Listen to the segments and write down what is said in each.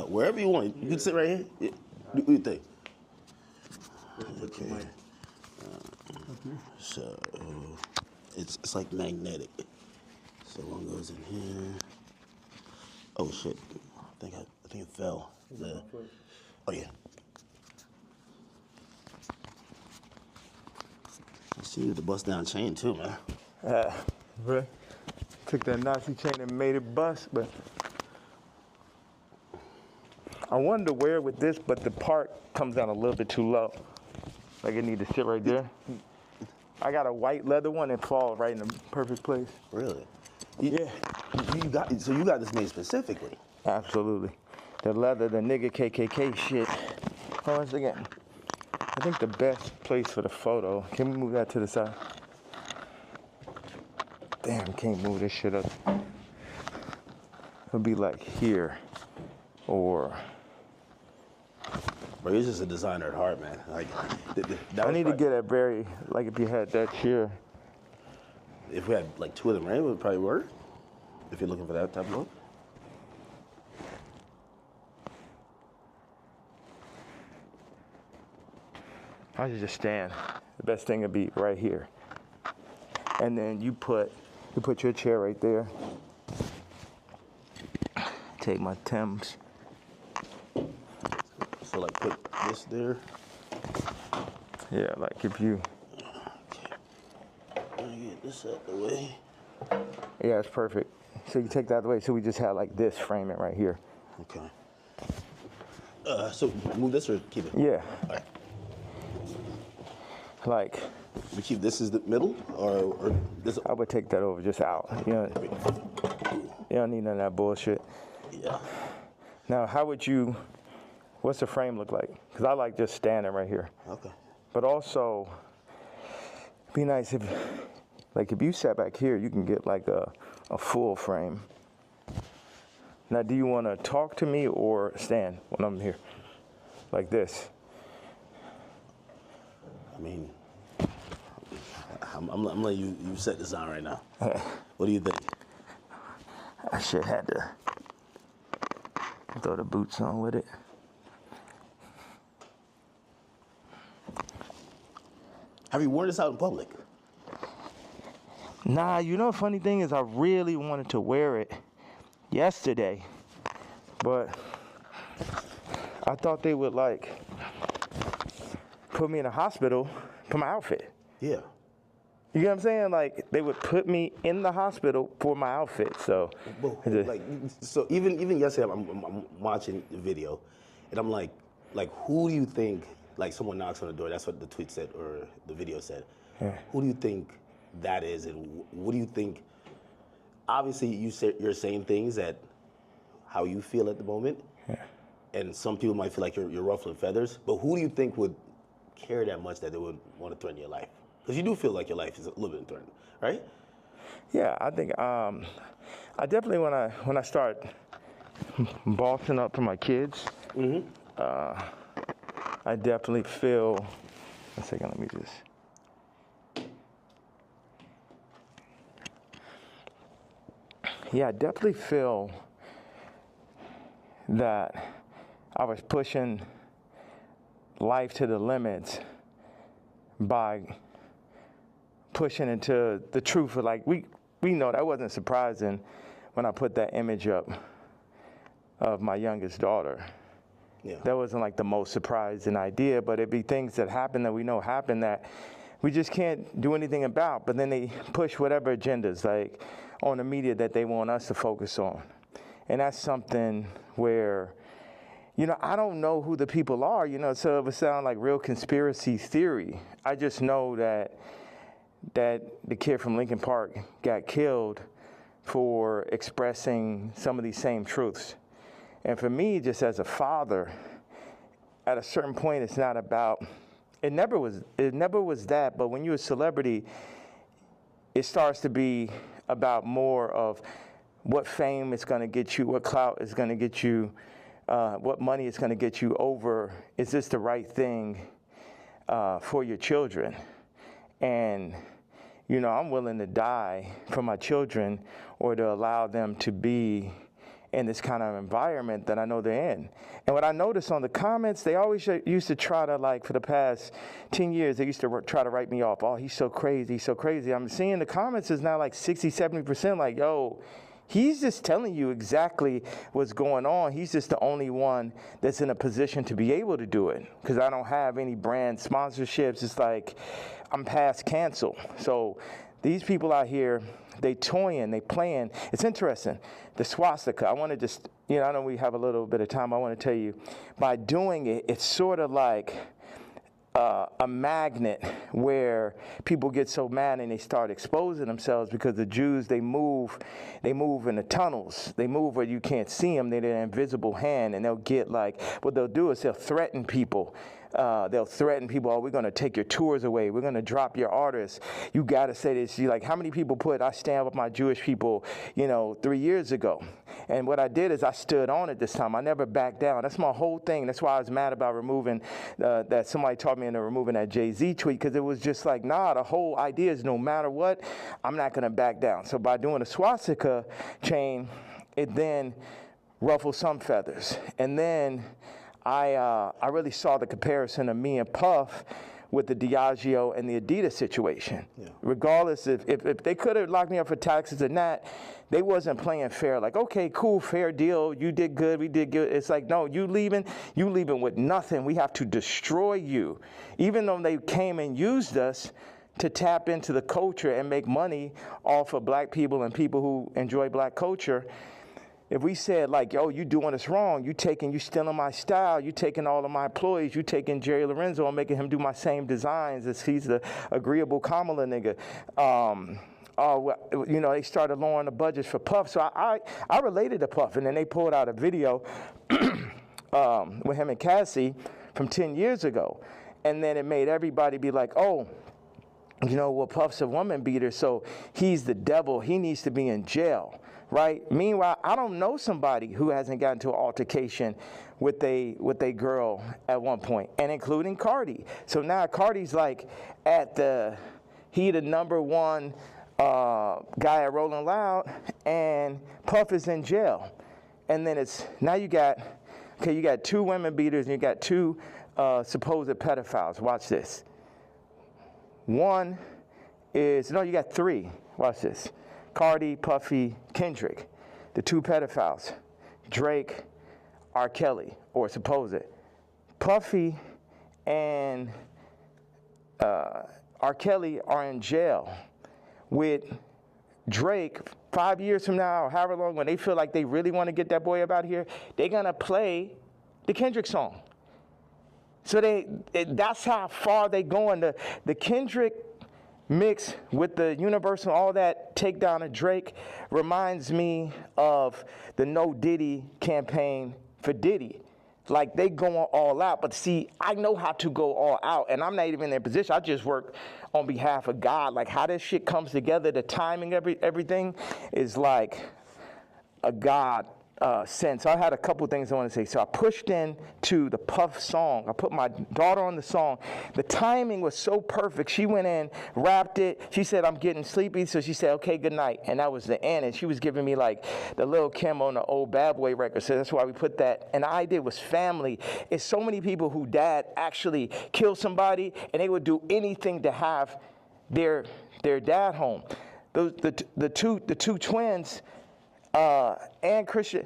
Wherever you want. You can sit right here. Yeah. What do you think? Okay. So it's like magnetic. So one goes in here. Oh shit! I think it fell. Oh yeah. I see the bust down chain too, man. Really? Took that Nazi chain and made it bust, but I wanted to wear it with this, but the part comes down a little bit too low. Like it need to sit right there. I got a white leather one and fall right in the perfect place. Really? Yeah. So you got this made specifically? Absolutely. The leather, the nigga KKK shit. Hold on a second. I think the best place for the photo, can we move that to the side? Damn, can't move this shit up. It'll be like here, or. Bro, you're just a designer at heart, man. Like, I need to get a very, like if you had that here. If we had like two of them, right, it would probably work. If you're looking for that type of look. I should just stand. The best thing would be right here. And then you put your chair right there. Take my Timbs. So like put this there. Yeah, like if you. Okay. Let me get this out the way. Yeah, it's perfect. So you take that out the way. So we just have like this framing right here. Okay. So move this or keep it? Yeah. All right. Like. We keep this as the middle or this? I would take that over just out. You don't need none of that bullshit. Yeah. Now, what's the frame look like? Because I like just standing right here. Okay. But also, be nice if you sat back here, you can get like a full frame. Now, do you want to talk to me or stand when I'm here? Like this? I mean, I'm letting you set this on right now. What do you think? I should have to throw the boots on with it. Have you worn this out in public? Nah, the funny thing is I really wanted to wear it yesterday, but I thought they would like put me in a hospital for my outfit. Yeah. You know what I'm saying? Like they would put me in the hospital for my outfit. So, so even yesterday, I'm watching the video, and I'm like, who do you think? Like someone knocks on the door. That's what the tweet said or the video said. Yeah. Who do you think that is, and what do you think? Obviously, you're saying things that how you feel at the moment, and some people might feel like you're ruffling feathers. But who do you think would care that much that they would want to threaten your life? Because you do feel like your life is a little bit threatened, right? Yeah, I think I definitely when I start bossing up for my kids, I definitely feel. One second, let me just. Yeah, I definitely feel that I was pushing life to the limits by pushing into the truth of like we know that wasn't surprising when I put that image up of my youngest daughter. Yeah. That wasn't like the most surprising idea, but it'd be things that happen that we know happen that we just can't do anything about. But then they push whatever agendas like on the media that they want us to focus on. And that's something where, I don't know who the people are, so it would sound like real conspiracy theory. I just know that the kid from Lincoln Park got killed for expressing some of these same truths. And for me, just as a father, at a certain point, it's not about, it never was that, but when you're a celebrity, it starts to be about more of what fame is going to get you, what clout is going to get you, what money is going to get you over, is this the right thing for your children? And, I'm willing to die for my children or to allow them to be in this kind of environment that I know they're in. And what I noticed on the comments, they always used to try to, like, for the past 10 years, they used to try to write me off. Oh, he's so crazy, he's so crazy. I'm seeing the comments is now like 60, 70% like, yo, he's just telling you exactly what's going on. He's just the only one that's in a position to be able to do it, because I don't have any brand sponsorships. It's like I'm past cancel. So these people out here, they toying, they playing. It's interesting. The swastika, I want to just, you know, I know we have a little bit of time. I want to tell you, by doing it, it's sort of like a magnet where people get so mad and they start exposing themselves, because the Jews, they move in the tunnels. They move where you can't see them. They're an invisible hand, and they'll get like, what they'll do is they'll threaten people. They'll threaten people, oh, we're going to take your tours away. We're going to drop your artists. You got to say this. You like, how many people put, I stand with my Jewish people, you know, 3 years ago. And what I did is I stood on it this time. I never backed down. That's my whole thing. That's why I was mad about removing, that somebody taught me into removing that Jay-Z tweet, because it was just like, nah, the whole idea is no matter what, I'm not going to back down. So by doing a swastika chain, it then ruffled some feathers. And then I really saw the comparison of me and Puff with the Diageo and the Adidas situation. Yeah. Regardless if they could have locked me up for taxes and that, they wasn't playing fair. Like, okay, cool, fair deal. You did good, we did good. It's like, no, you leaving with nothing. We have to destroy you. Even though they came and used us to tap into the culture and make money off of black people and people who enjoy black culture. If we said, like, yo, you doing this wrong, you stealing my style, you taking all of my employees, you taking Jerry Lorenzo and making him do my same designs as he's the agreeable Kamala nigga. You know, they started lowering the budgets for Puff. So I related to Puff, and then they pulled out a video with him and Cassie from 10 years ago. And then it made everybody be like, oh, you know, well, Puff's a woman beater, so he's the devil. He needs to be in jail. Right? Meanwhile, I don't know somebody who hasn't gotten to an altercation with a girl at one point, and including Cardi. So now Cardi's like he the number one guy at Rolling Loud, and Puff is in jail. And then you got two women beaters and you got two supposed pedophiles. Watch this. You got three. Watch this. Cardi, Puffy, Kendrick, the two pedophiles, Drake, R. Kelly, or supposed. Puffy and R. Kelly are in jail with Drake 5 years from now, or however long, when they feel like they really want to get that boy up out here, they're going to play the Kendrick song. So that's how far they going. The Kendrick mix with the Universal, all that takedown of Drake reminds me of the No Diddy campaign for Diddy. Like, they going all out. But see, I know how to go all out, and I'm not even in their position. I just work on behalf of God. Like, how this shit comes together, the timing, everything is like a God sense. So I had a couple things I want to say. So I pushed into the Puff song. I put my daughter on the song. The timing was so perfect. She went in, rapped it. She said, I'm getting sleepy. So she said, okay, good night. And that was the end. And she was giving me like the Lil' Kim on the old Bad Boy record. So that's why we put that. And the idea was family. It's so many people who dad actually killed somebody, and they would do anything to have their dad home. The two twins, and Christian,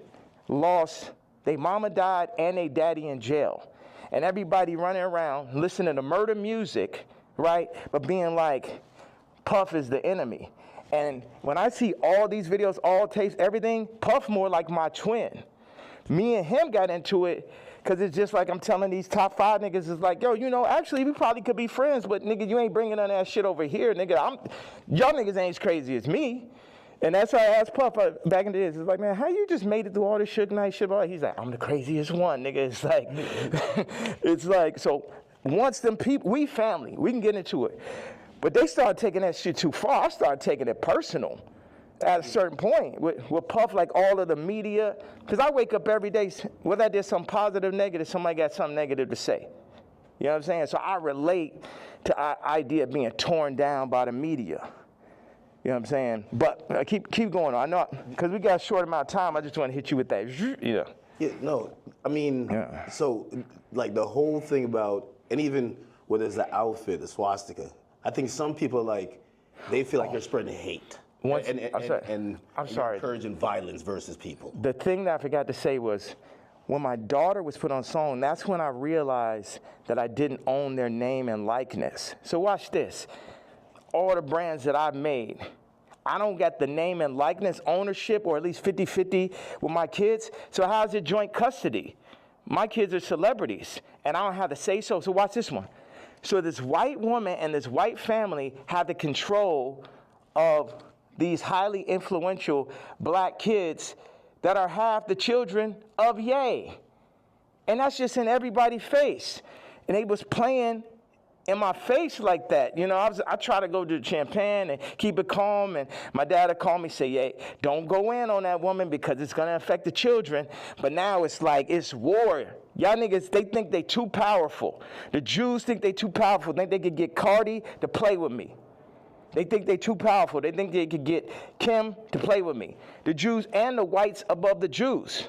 lost, their mama died and their daddy in jail. And everybody running around listening to murder music, right? But being like, Puff is the enemy. And when I see all these videos, all tapes, everything, Puff more like my twin. Me and him got into it because it's just like I'm telling these top 5 niggas, it's like, yo, you know, actually we probably could be friends, but nigga, you ain't bringing none of that shit over here, nigga. Y'all niggas ain't as crazy as me. And that's why I asked Puff back in the days. It's like, man, how you just made it through all this Suge Knight shit? He's like, I'm the craziest one, nigga. It's like, it's like, so once them people, we family, we can get into it. But they started taking that shit too far. I started taking it personal at a certain point with Puff, like all of the media. Because I wake up every day, whether I did something positive, negative, somebody got something negative to say. You know what I'm saying? So I relate to the idea of being torn down by the media. You know what I'm saying? But keep going. I know, because we got a short amount of time, I just want to hit you with that, Yeah, no, I mean, so, like, the whole thing about, and even whether it's the outfit, the swastika, I think some people, like, they feel like they're spreading hate. And encouraging violence versus people. The thing that I forgot to say was, when my daughter was put on song, that's when I realized that I didn't own their name and likeness. So watch this. All the brands that I've made, I don't get the name and likeness ownership, or at least 50-50 with my kids. So how's it joint custody? My kids are celebrities, and I don't have to say so. So watch this one. So this white woman and this white family have the control of these highly influential black kids that are half the children of Ye. And that's just in everybody's face. And they was playing in my face like that. You know, I try to go to champagne and keep it calm, and my dad would call me, say, "Hey, don't go in on that woman because it's gonna affect the children." But now it's like, it's war. Y'all niggas, they think they too powerful. The Jews think they too powerful. Think they could get Cardi to play with me. They think they too powerful. They think they could get Kim to play with me. The Jews and the whites above the Jews.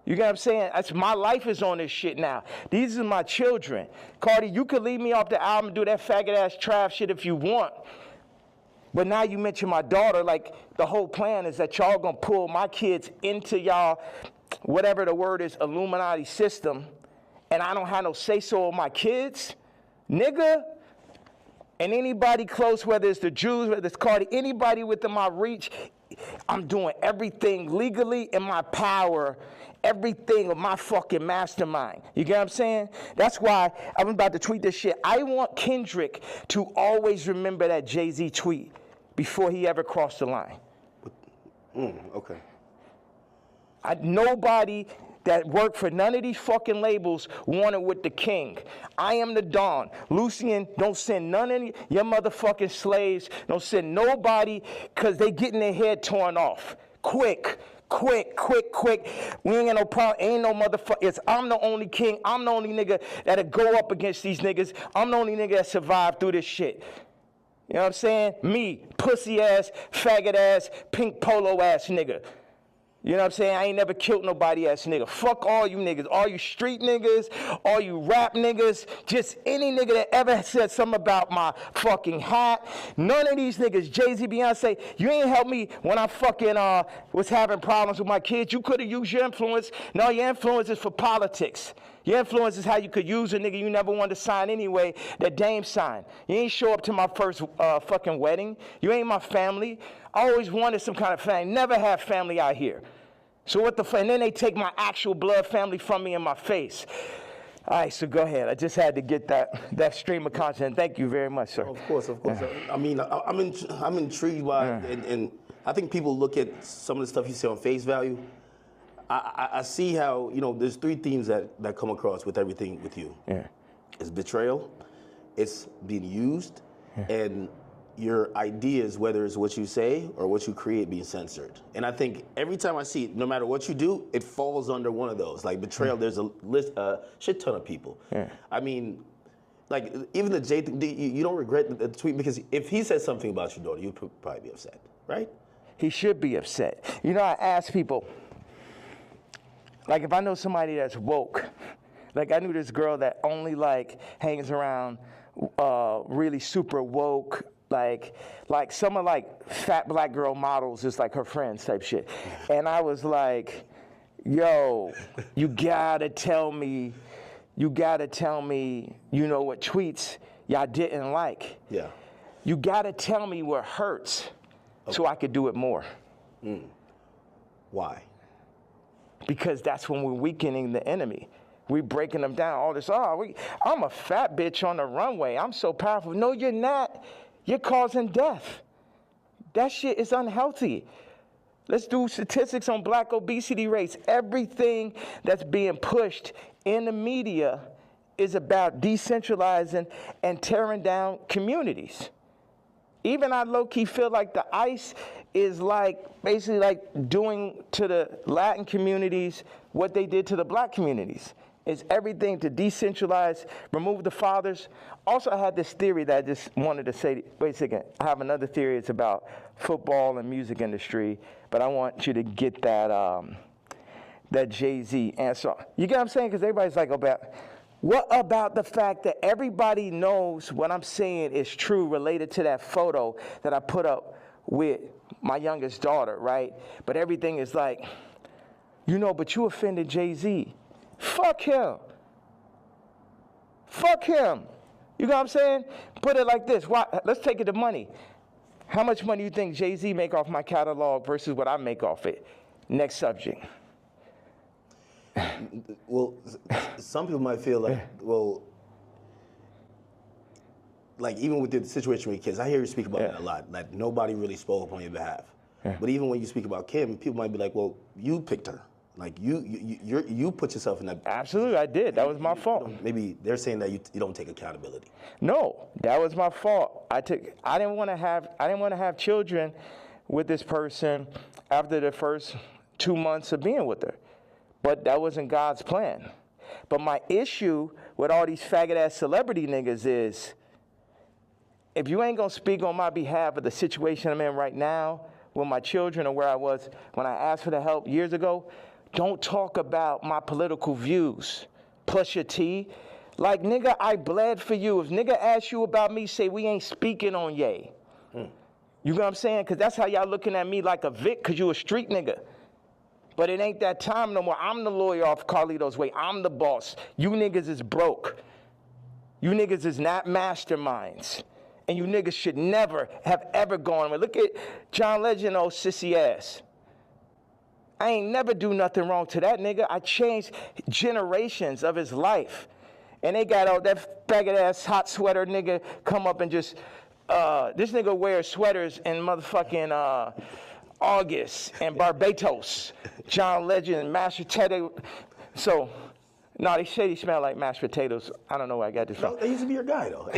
You get what I'm saying? My life is on this shit now. These are my children. Cardi, you could leave me off the album and do that faggot-ass trap shit if you want. But now you mention my daughter, like, the whole plan is that y'all gonna pull my kids into y'all, whatever the word is, Illuminati system, and I don't have no say-so on my kids? Nigga? And anybody close, whether it's the Jews, whether it's Cardi, anybody within my reach, I'm doing everything legally in my power, everything of my fucking mastermind. You get what I'm saying? That's why I'm about to tweet this shit. I want Kendrick to always remember that Jay-Z tweet before he ever crossed the line. Okay. Nobody that worked for none of these fucking labels wanted with the king. I am the Don. Lucian, don't send none of your motherfucking slaves. Don't send nobody, because they getting their head torn off. Quick. We ain't got no problem. Ain't no motherfucker. I'm the only king. I'm the only nigga that'll go up against these niggas. I'm the only nigga that survived through this shit. You know what I'm saying? Me, pussy ass, faggot ass, pink polo ass nigga. You know what I'm saying? I ain't never killed nobody ass nigga. Fuck all you niggas. All you street niggas, all you rap niggas, just any nigga that ever said something about my fucking hat. None of these niggas, Jay-Z, Beyonce, you ain't helped me when I fucking was having problems with my kids. You could have used your influence. No, your influence is for politics. Your influence is how you could use a nigga you never wanted to sign anyway, that Dame signed. You ain't show up to my first fucking wedding. You ain't my family. I always wanted some kind of family. Never had family out here. So what the fuck? And then they take my actual blood family from me in my face. All right, so go ahead. I just had to get that stream of content. Thank you very much, sir. Of course. I mean, I'm intrigued by, and I think people look at some of the stuff you say on face value. I see how, you know, there's three themes that come across with everything with you. Yeah. It's betrayal, it's being used, and your ideas, whether it's what you say or what you create, being censored. And I think every time I see it, no matter what you do, it falls under one of those. Like betrayal, there's a shit ton of people. Yeah. I mean, like even the Jay thing, you don't regret the tweet, because if he said something about your daughter, you'd probably be upset, right? He should be upset. You know, I ask people, like if I know somebody that's woke, like I knew this girl that only like hangs around really super woke, like some of like fat black girl models is like her friends type shit. And I was like, yo, you gotta tell me, you know what tweets y'all didn't like. Yeah. You gotta tell me what hurts so I could do it more. Why? Because that's when we're weakening the enemy. We breaking them down. All this, I'm a fat bitch on the runway. I'm so powerful. No, you're not. You're causing death. That shit is unhealthy. Let's do statistics on black obesity rates. Everything that's being pushed in the media is about decentralizing and tearing down communities. Even I low-key feel like the ICE is like basically like doing to the Latin communities what they did to the black communities. is everything to decentralize, remove the fathers. Also, I had this theory that I just wanted to say, wait a second, I have another theory. It's about football and music industry, but I want you to get that that Jay-Z answer. You get what I'm saying? Because everybody's like, what about the fact that everybody knows what I'm saying is true related to that photo that I put up with my youngest daughter, right? But everything is like, but you offended Jay-Z. Fuck him. Fuck him. You know what I'm saying? Put it like this. Let's take it to money. How much money do you think Jay-Z make off my catalog versus what I make off it? Next subject. Well, some people might feel like, like even with the situation with kids, I hear you speak about that a lot. Like nobody really spoke up on your behalf. Yeah. But even when you speak about Kim, people might be like, well, you picked her. Like you put yourself in that. Absolutely, I did. That was my fault. Maybe they're saying that you don't take accountability. No, that was my fault. I didn't want to have children with this person after the first 2 months of being with her. But that wasn't God's plan. But my issue with all these faggot-ass celebrity niggas is, if you ain't gonna speak on my behalf of the situation I'm in right now with my children or where I was when I asked for the help years ago, don't talk about my political views. Push your T. Like, nigga, I bled for you. If nigga asks you about me, say we ain't speaking on Ye. You know what I'm saying? Because that's how y'all looking at me like a Vic, because you a street nigga. But it ain't that time no more. I'm the lawyer off Carlito's way. I'm the boss. You niggas is broke. You niggas is not masterminds. And you niggas should never have ever gone. Look at John Legend, old sissy ass. I ain't never do nothing wrong to that nigga. I changed generations of his life. And they got all that faggot ass hot sweater nigga come up and just, this nigga wears sweaters in motherfucking August and Barbados. John Legend, mashed potato. So, no, they say he smell like mashed potatoes. I don't know where I got this from. They used to be your guy, though.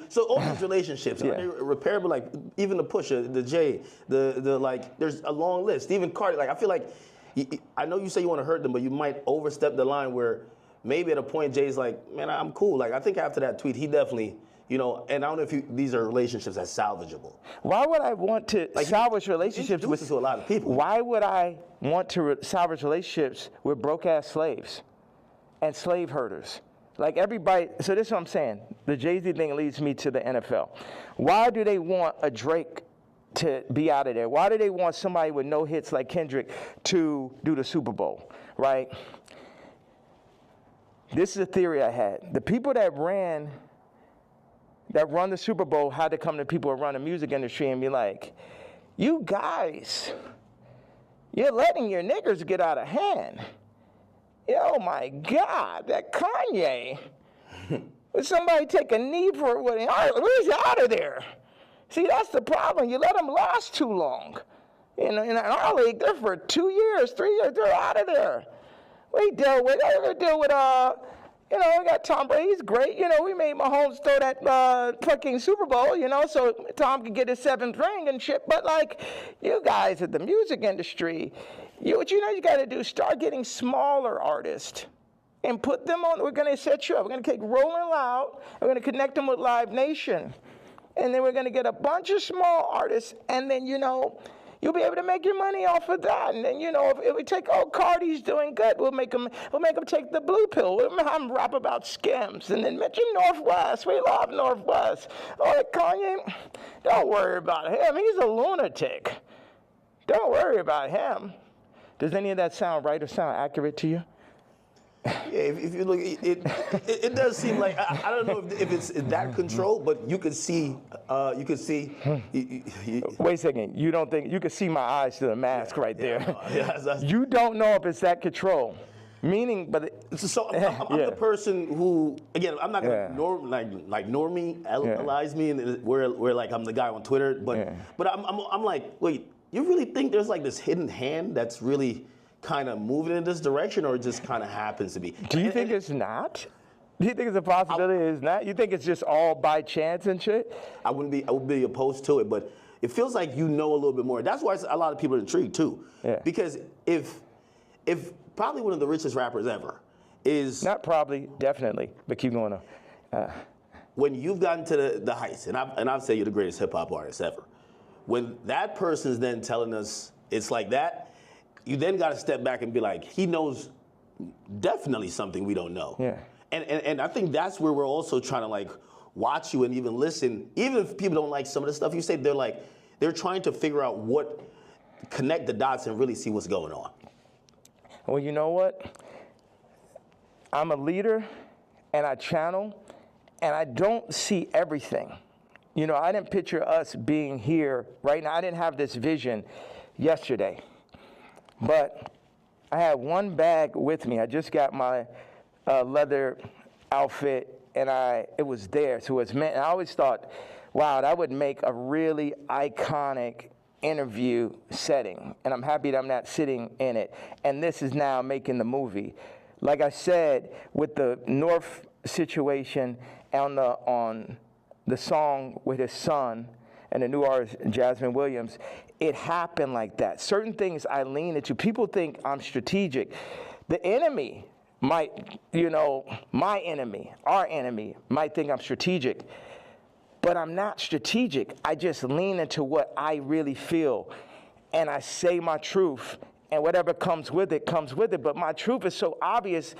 So all these relationships, are they repairable? Like, even the Pusha, the Jay, the like, there's a long list. Even Cardi, like, I feel like, I know you say you want to hurt them, but you might overstep the line where maybe at a point Jay's like, man, I'm cool. Like, I think after that tweet, he definitely, and I don't know if these are relationships that's salvageable. Why would I want to salvage relationships with to a lot of people? Why would I want to salvage relationships with broke-ass slaves and slave herders? Like everybody, so this is what I'm saying. The Jay-Z thing leads me to the NFL. Why do they want a Drake to be out of there? Why do they want somebody with no hits like Kendrick to do the Super Bowl, right? This is a theory I had. The people that run the Super Bowl had to come to people who run the music industry and be like, you guys, you're letting your niggers get out of hand. Oh my God, that Kanye. Would somebody take a knee for it? Where's he out of there? See, that's the problem. You let them last too long. In our league, they're for 2 years, 3 years, they're out of there. We deal with, we got Tom Brady, he's great. We made Mahomes throw that fucking Super Bowl, so Tom could get his 7th ring and shit. But, like, you guys at the music industry, what you got to do, start getting smaller artists and put them on. We're going to set you up. We're going to take Rolling Loud. We're going to connect them with Live Nation. And then we're going to get a bunch of small artists. And then, you'll be able to make your money off of that. And then, if we take, Cardi's doing good, we'll make them take the blue pill. We'll have them rap about Skims. And then mention Northwest. We love Northwest. Kanye, don't worry about him. He's a lunatic. Don't worry about him. Does any of that sound right or sound accurate to you? Yeah, if you look, it does seem like, I don't know if it's that control, but you could see. Wait a second. You don't think you could see my eyes through the mask right there? Yeah, you don't know if it's that control. Meaning, but so I'm the person who, again, I'm not gonna normalize me, and where like I'm the guy on Twitter, but I'm like, wait, you really think there's like this hidden hand that's really kind of moving in this direction, or it just kind of happens to be? Do you think it's not? Do you think it's a possibility it's not? You think it's just all by chance and shit? I would be opposed to it, but it feels like a little bit more. That's why a lot of people are intrigued too. Yeah. Because if probably one of the richest rappers ever, is not probably, definitely, but keep going on. When you've gotten to the heights, and I've said you're the greatest hip hop artist ever. When that person's then telling us it's like that, you then got to step back and be like, he knows definitely something we don't know. Yeah. And I think that's where we're also trying to like watch you and even listen. Even if people don't like some of the stuff you say, they're trying to figure out connect the dots and really see what's going on. Well, you know what? I'm a leader and I channel and I don't see everything. You know, I didn't picture us being here right now. I didn't have this vision yesterday. But I had one bag with me. I just got my leather outfit, and it was there. So it was meant. And I always thought, wow, that would make a really iconic interview setting. And I'm happy that I'm not sitting in it. And this is now making the movie. Like I said, with the North situation on the song with his son and the new artist, Jasmine Williams, it happened like that. Certain things I lean into. People think I'm strategic. The enemy might, my enemy, our enemy, might think I'm strategic. But I'm not strategic. I just lean into what I really feel. And I say my truth. And whatever comes with it, comes with it. But my truth is so obvious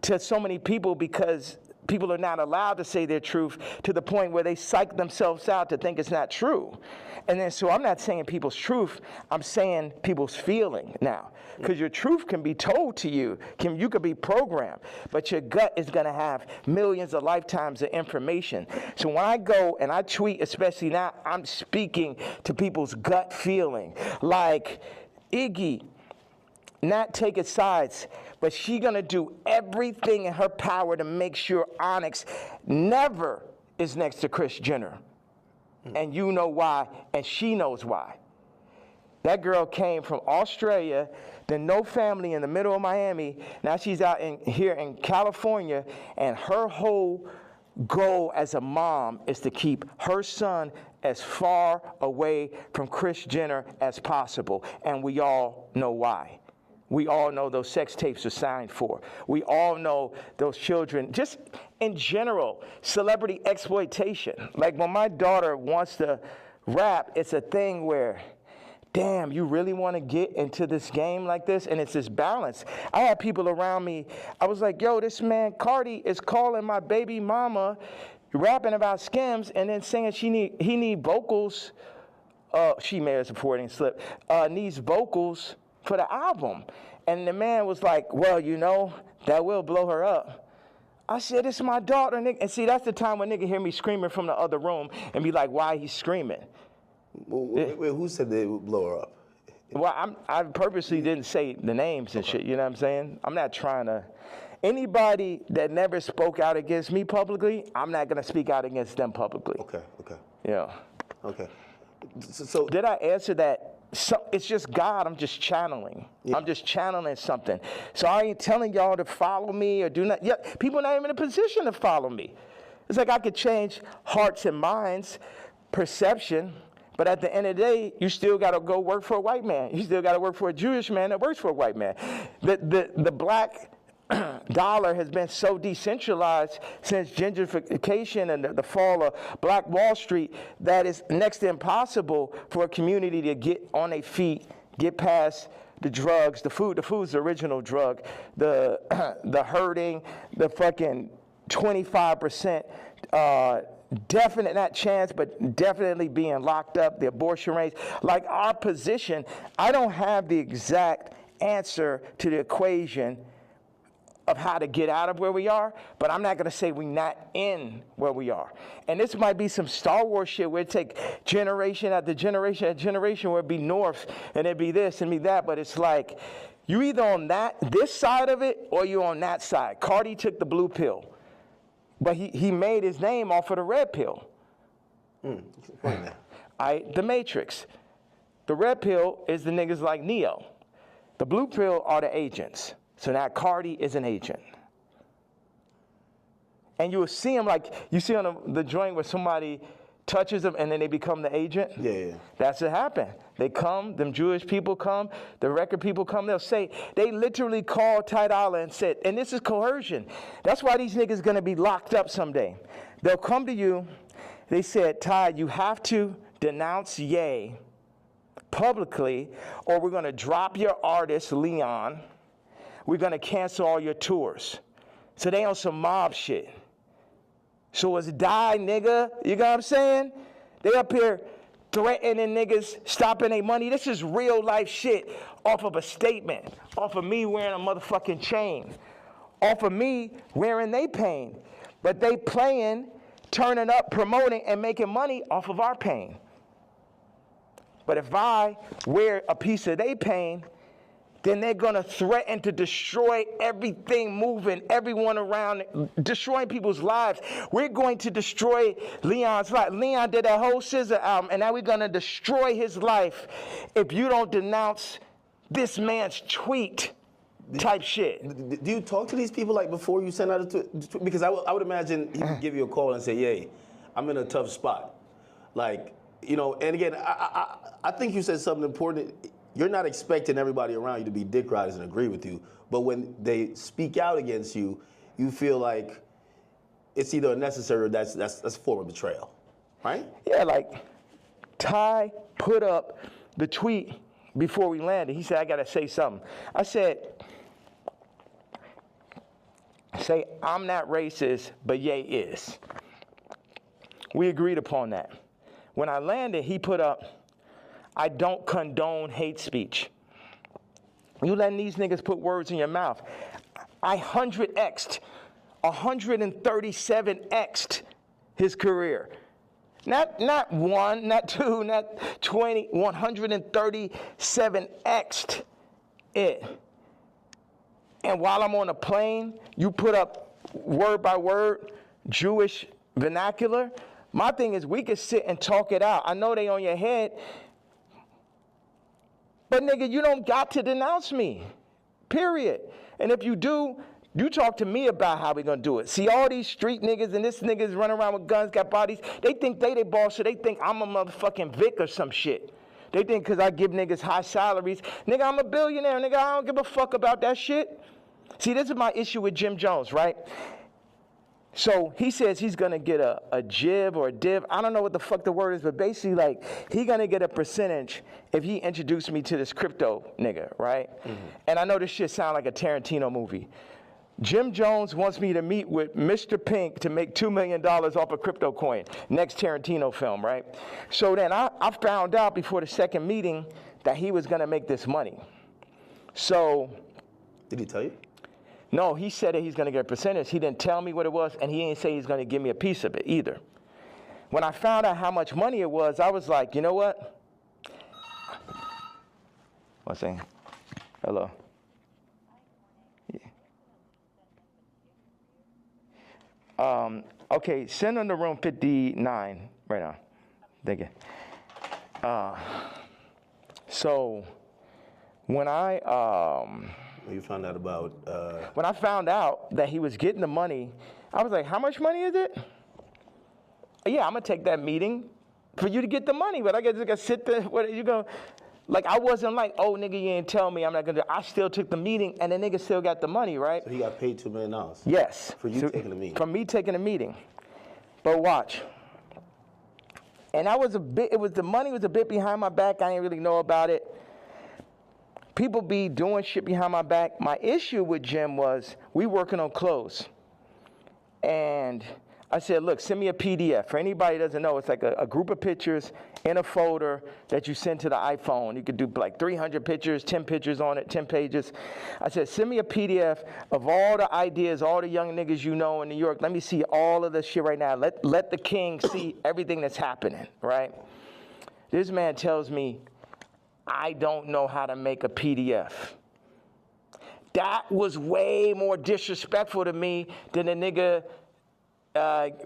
to so many people because people are not allowed to say their truth to the point where they psych themselves out to think it's not true. And then so I'm not saying people's truth, I'm saying people's feeling now. Because your truth can be told to you, you could be programmed, but your gut is gonna have millions of lifetimes of information. So when I go and I tweet, especially now, I'm speaking to people's gut feeling. Like, Iggy, not taking sides, but she gonna do everything in her power to make sure Onyx never is next to Kris Jenner. And you know why, and she knows why. That girl came from Australia, then no family in the middle of Miami. Now she's out here in California, and her whole goal as a mom is to keep her son as far away from Kris Jenner as possible. And we all know why. We all know those sex tapes are signed for. We all know those children, just in general, celebrity exploitation. Like when my daughter wants to rap, it's a thing where, damn, you really want to get into this game like this? And it's this balance. I had people around me, I was like, yo, this man, Cardi, is calling my baby mama, rapping about Skims, and then saying he need vocals. She may have supporting slip, needs vocals for the album. And the man was like, well, that will blow her up. I said, it's my daughter, nigga. And see, that's the time when nigga hear me screaming from the other room and be like, why he's screaming? Wait, who said they would blow her up? Well, I purposely didn't say the names and shit, you know what I'm saying? I'm not trying to. Anybody that never spoke out against me publicly, I'm not going to speak out against them publicly. Okay. Yeah. Okay. So did I answer that? So it's just God, I'm just channeling. Yeah. I'm just channeling something. So I ain't telling y'all to follow me or do not. Yeah, people are not even in a position to follow me. It's like I could change hearts and minds, perception, but at the end of the day, you still got to go work for a white man. You still got to work for a Jewish man that works for a white man. The black dollar has been so decentralized since gentrification and the fall of Black Wall Street that it's next to impossible for a community to get on their feet, get past the drugs, the food. The food's the original drug. The hurting, the fucking 25%, definite, not chance, but definitely being locked up, the abortion rates. Like our position, I don't have the exact answer to the equation of how to get out of where we are, but I'm not going to say we're not in where we are. And this might be some Star Wars shit where it take generation after generation after generation where it'd be North and it'd be this and be that, but it's like you either on this side of it or you on that side. Cardi took the blue pill, but he made his name off of the red pill. The Matrix. The red pill is the niggas like Neo. The blue pill are the agents. So now Cardi is an agent. And you will see him like, you see on the joint where somebody touches them and then they become the agent? Yeah. That's what happened. They come, them Jewish people come, the record people come, they'll say, they literally called Ty Dolla and said, and this is coercion. That's why these niggas gonna be locked up someday. They'll come to you, they said, Ty, you have to denounce Ye publicly, or we're gonna drop your artist, Leon. We're gonna cancel all your tours. So they on some mob shit. So it's die, nigga. You know what I'm saying? They up here threatening niggas, stopping their money. This is real life shit off of a statement, off of me wearing a motherfucking chain, off of me wearing they pain. But they playing, turning up, promoting, and making money off of our pain. But if I wear a piece of they pain, then they're gonna threaten to destroy everything moving, everyone around, destroying people's lives. We're going to destroy Leon's life. Leon did that whole Scissor album, and now we're gonna destroy his life if you don't denounce this man's tweet type shit. Do you talk to these people like before you send out a tweet? Because I would imagine he would give you a call and say, "Yay, I'm in a tough spot." Like, you know, and again, I think you said something important. You're not expecting everybody around you to be dick riders and agree with you, but when they speak out against you, you feel like it's either unnecessary or that's a form of betrayal, right? Yeah, like Ty put up the tweet before we landed. He said, I gotta say something. I said, say I'm not racist, but Ye is. We agreed upon that. When I landed, he put up, I don't condone hate speech. You letting these niggas put words in your mouth. I 137x'd his career. Not one, not two, not 20, 137x'd it. And while I'm on a plane, you put up word by word Jewish vernacular. My thing is we could sit and talk it out. I know they on your head, but nigga, you don't got to denounce me, period. And if you do, you talk to me about how we gonna do it. See, all these street niggas and this niggas running around with guns, got bodies, they think they boss, so they think I'm a motherfucking Vic or some shit. They think because I give niggas high salaries, nigga, I'm a billionaire, nigga, I don't give a fuck about that shit. See, this is my issue with Jim Jones, right? So he says he's gonna get a jib or a div. I don't know what the fuck the word is, but basically like he gonna get a percentage if he introduced me to this crypto nigga, right? Mm-hmm. And I know this shit sound like a Tarantino movie. Jim Jones wants me to meet with Mr. Pink to make $2 million off a crypto coin. Next Tarantino film, right? So then I found out before the second meeting that he was gonna make this money. So. Did he tell you? No, he said that he's gonna get a percentage. He didn't tell me what it was, and he didn't say he's gonna give me a piece of it either. When I found out how much money it was, I was like, you know what? One second. Hello. Yeah. Okay, send on the room 59 right now. Thank you. So when You found out about... When I found out that he was getting the money, I was like, how much money is it? Yeah, I'm going to take that meeting for you to get the money, but I guess I got to sit there. What are you going to... Like, I wasn't like, oh, nigga, you didn't tell me I'm not going to... I still took the meeting, and the nigga still got the money, right? So he got paid $2 million? Yes. For you taking the meeting? For me taking the meeting. But watch. And I was the money was a bit behind my back. I didn't really know about it. People be doing shit behind my back. My issue with Jim was we working on clothes. And I said, look, send me a PDF. For anybody who doesn't know, it's like a group of pictures in a folder that you send to the iPhone. You could do like 300 pictures, 10 pictures on it, 10 pages. I said, send me a PDF of all the ideas, all the young niggas you know in New York. Let me see all of this shit right now. Let the king see everything that's happening, right? This man tells me, I don't know how to make a PDF. That was way more disrespectful to me than a nigga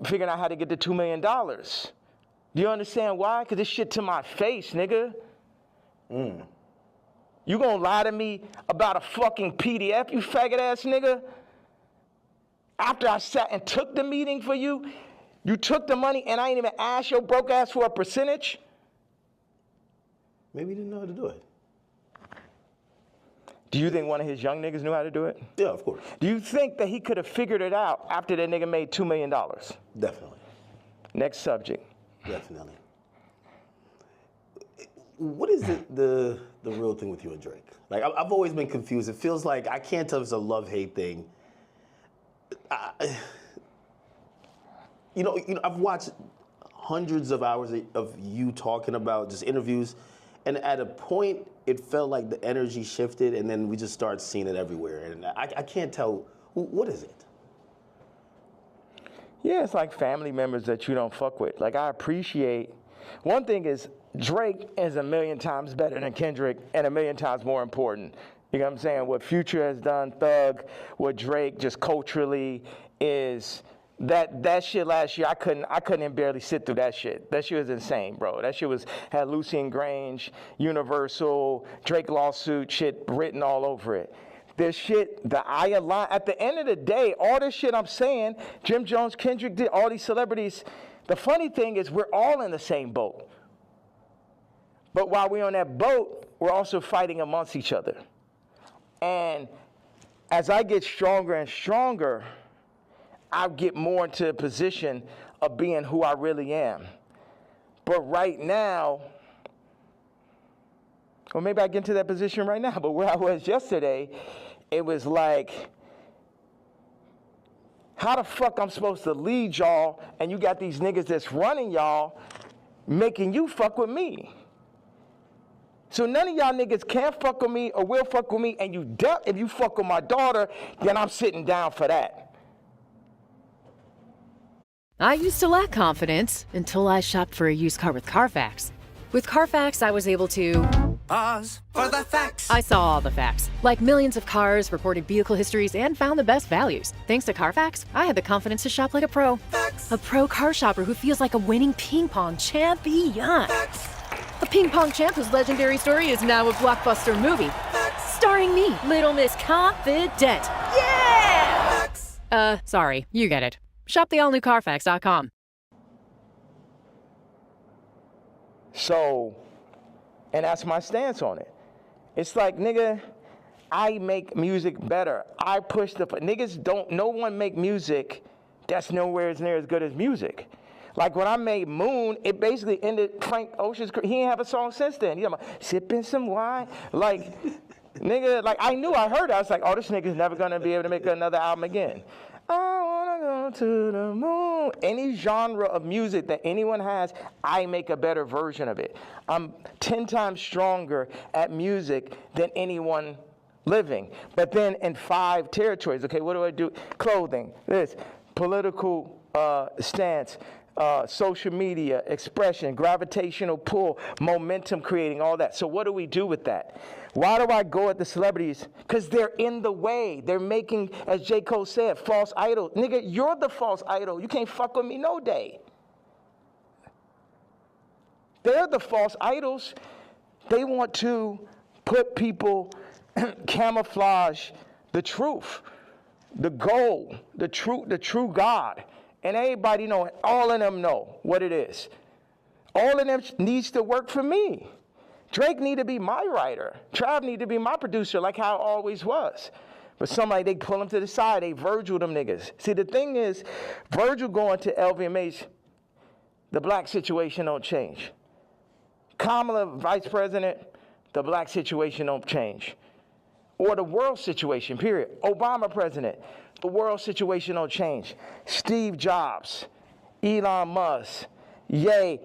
figuring out how to get the $2 million. Do you understand why? Because this shit to my face, nigga. You gonna lie to me about a fucking PDF, you faggot ass nigga? After I sat and took the meeting for you, you took the money and I ain't even asked your broke ass for a percentage? Maybe he didn't know how to do it. Do you think one of his young niggas knew how to do it? Yeah, of course. Do you think that he could have figured it out after that nigga made $2 million? Definitely. Next subject. Definitely. What is the real thing with you and Drake? Like, I've always been confused. It feels like I can't tell if it's a love-hate thing. You know, I've watched hundreds of hours of you talking about just interviews, and at a point, it felt like the energy shifted, and then we just started seeing it everywhere. And I can't tell, what is it? Yeah, it's like family members that you don't fuck with. Like, I appreciate, one thing is, Drake is 1,000,000 times better than Kendrick and 1,000,000 times more important. You know what I'm saying? What Future has done, Thug, what Drake just culturally is, that shit last year, I couldn't even barely sit through that shit. That shit was insane, bro. That shit had Lucian Grange, Universal, Drake lawsuit shit written all over it. This shit, at the end of the day, all this shit I'm saying, Jim Jones, Kendrick did, all these celebrities, the funny thing is we're all in the same boat. But while we're on that boat, we're also fighting amongst each other. And as I get stronger and stronger, I get more into a position of being who I really am. But right now, or maybe I get into that position right now, but where I was yesterday, it was like, how the fuck I'm supposed to lead y'all, and you got these niggas that's running y'all, making you fuck with me. So none of y'all niggas can fuck with me or will fuck with me, and if you fuck with my daughter, then I'm sitting down for that. I used to lack confidence until I shopped for a used car with Carfax. With Carfax, I was able to pause for the facts. I saw all the facts, like millions of cars, reported vehicle histories, and found the best values. Thanks to Carfax, I had the confidence to shop like a pro. Facts. A pro car shopper who feels like a winning ping pong champion. Facts. A ping pong champ whose legendary story is now a blockbuster movie. Facts. Starring me, Little Miss Confident. Yeah! Facts. Sorry, you get it. Shop the all-new Carfax.com. So, and that's my stance on it. It's like, nigga, I make music better. I push niggas no one make music that's nowhere near as good as music. Like when I made Moon, it basically ended Frank Ocean's career. He ain't have a song since then. You know, sipping some wine. Like, nigga, like I heard it. I was like, oh, this nigga's never gonna be able to make another album again. I wanna go to the moon. Any genre of music that anyone has, I make a better version of it. I'm 10 times stronger at music than anyone living. But then in 5 territories, okay, what do I do? Clothing, this, political stance, social media, expression, gravitational pull, momentum creating, all that. So what do we do with that? Why do I go at the celebrities? Because they're in the way. They're making, as J. Cole said, false idol. Nigga, you're the false idol. You can't fuck with me no day. They're the false idols. They want to put people, camouflage the truth, the goal, the true God. And everybody know, all of them know what it is. All of them needs to work for me. Drake need to be my writer. Trav need to be my producer like how it always was. But somebody, they pull him to the side, they Virgil them niggas. See, the thing is, Virgil going to LVMH, the black situation don't change. Kamala, vice president, the black situation don't change. Or the world situation, period. Obama president, the world situation don't change. Steve Jobs, Elon Musk, Ye,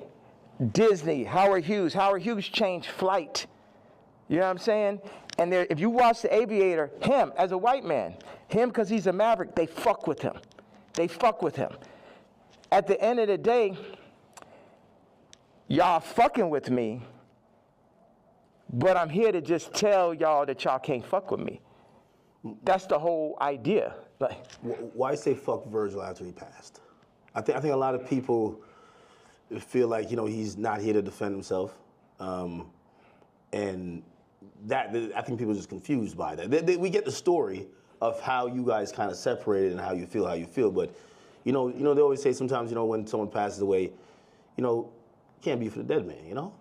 Disney, Howard Hughes. Howard Hughes changed flight. You know what I'm saying? And if you watch The Aviator, him as a white man, him because he's a maverick, they fuck with him. They fuck with him. At the end of the day, y'all fucking with me, but I'm here to just tell y'all that y'all can't fuck with me. That's the whole idea. Like, why say fuck Virgil after he passed? I think a lot of people feel like, you know, he's not here to defend himself. And I think people are just confused by that. We get the story of how you guys kind of separated and how you feel. But, you know, they always say sometimes, you know, when someone passes away, you know, you can't be for the dead man, you know?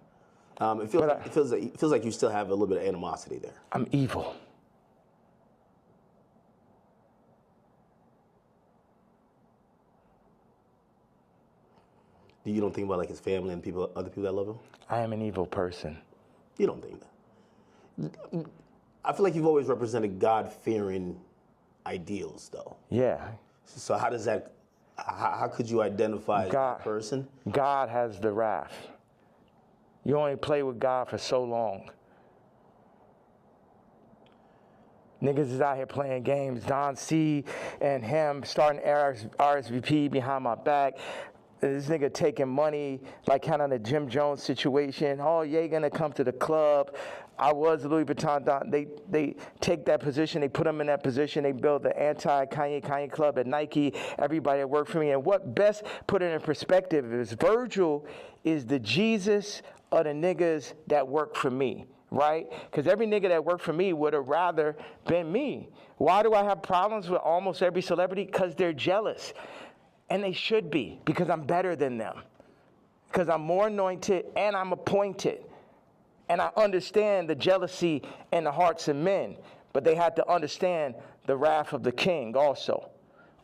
It feels like you still have a little bit of animosity there. I'm evil. You don't think about like his family and other people that love him? I am an evil person. You don't think that? I feel like you've always represented God-fearing ideals, though. Yeah. So how does that? How could you identify that person? God has the wrath. You only play with God for so long. Niggas is out here playing games. Don C and him starting RSVP behind my back. This nigga taking money, like kind of the Jim Jones situation. Oh, Ye gonna come to the club. I was Louis Vuitton. They take that position. They put him in that position. They build the anti-Kanye club at Nike. Everybody that worked for me. And what best put it in perspective is Virgil is the Jesus of the niggas that work for me, right? Because every nigga that worked for me would have rather been me. Why do I have problems with almost every celebrity? Because they're jealous. And they should be, because I'm better than them. Because I'm more anointed and I'm appointed. And I understand the jealousy in the hearts of men. But they had to understand the wrath of the king also.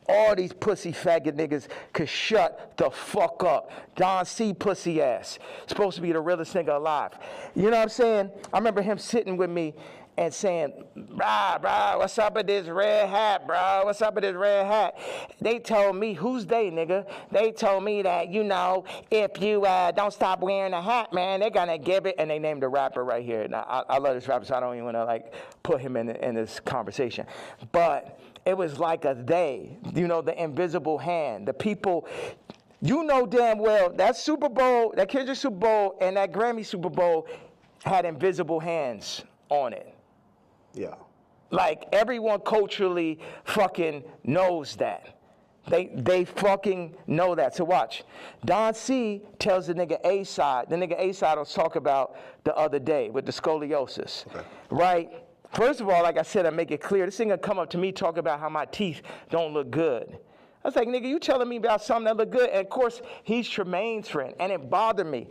All these pussy faggot niggas could shut the fuck up. Don C. pussy ass. Supposed to be the realest nigga alive. You know what I'm saying? I remember him sitting with me and saying, brah, what's up with this red hat, bro? What's up with this red hat? They told me, who's they, nigga? They told me that, you know, if you don't stop wearing a hat, man, they're gonna give it, and they named a rapper right here. Now, I love this rapper, so I don't even wanna, like, put him in this conversation. But it was like a they, you know, the invisible hand, the people. You know damn well that Super Bowl, that Kendrick Super Bowl, and that Grammy Super Bowl had invisible hands on it. Yeah. Like, everyone culturally fucking knows that. They fucking know that. So watch. Don C tells the nigga A-Side. The nigga A-Side was talk about the other day with the scoliosis. Okay. Right? First of all, like I said, I make it clear. This nigga come up to me talk about how my teeth don't look good. I was like, nigga, you telling me about something that look good? And of course, he's Tremaine's friend. And it bothered me.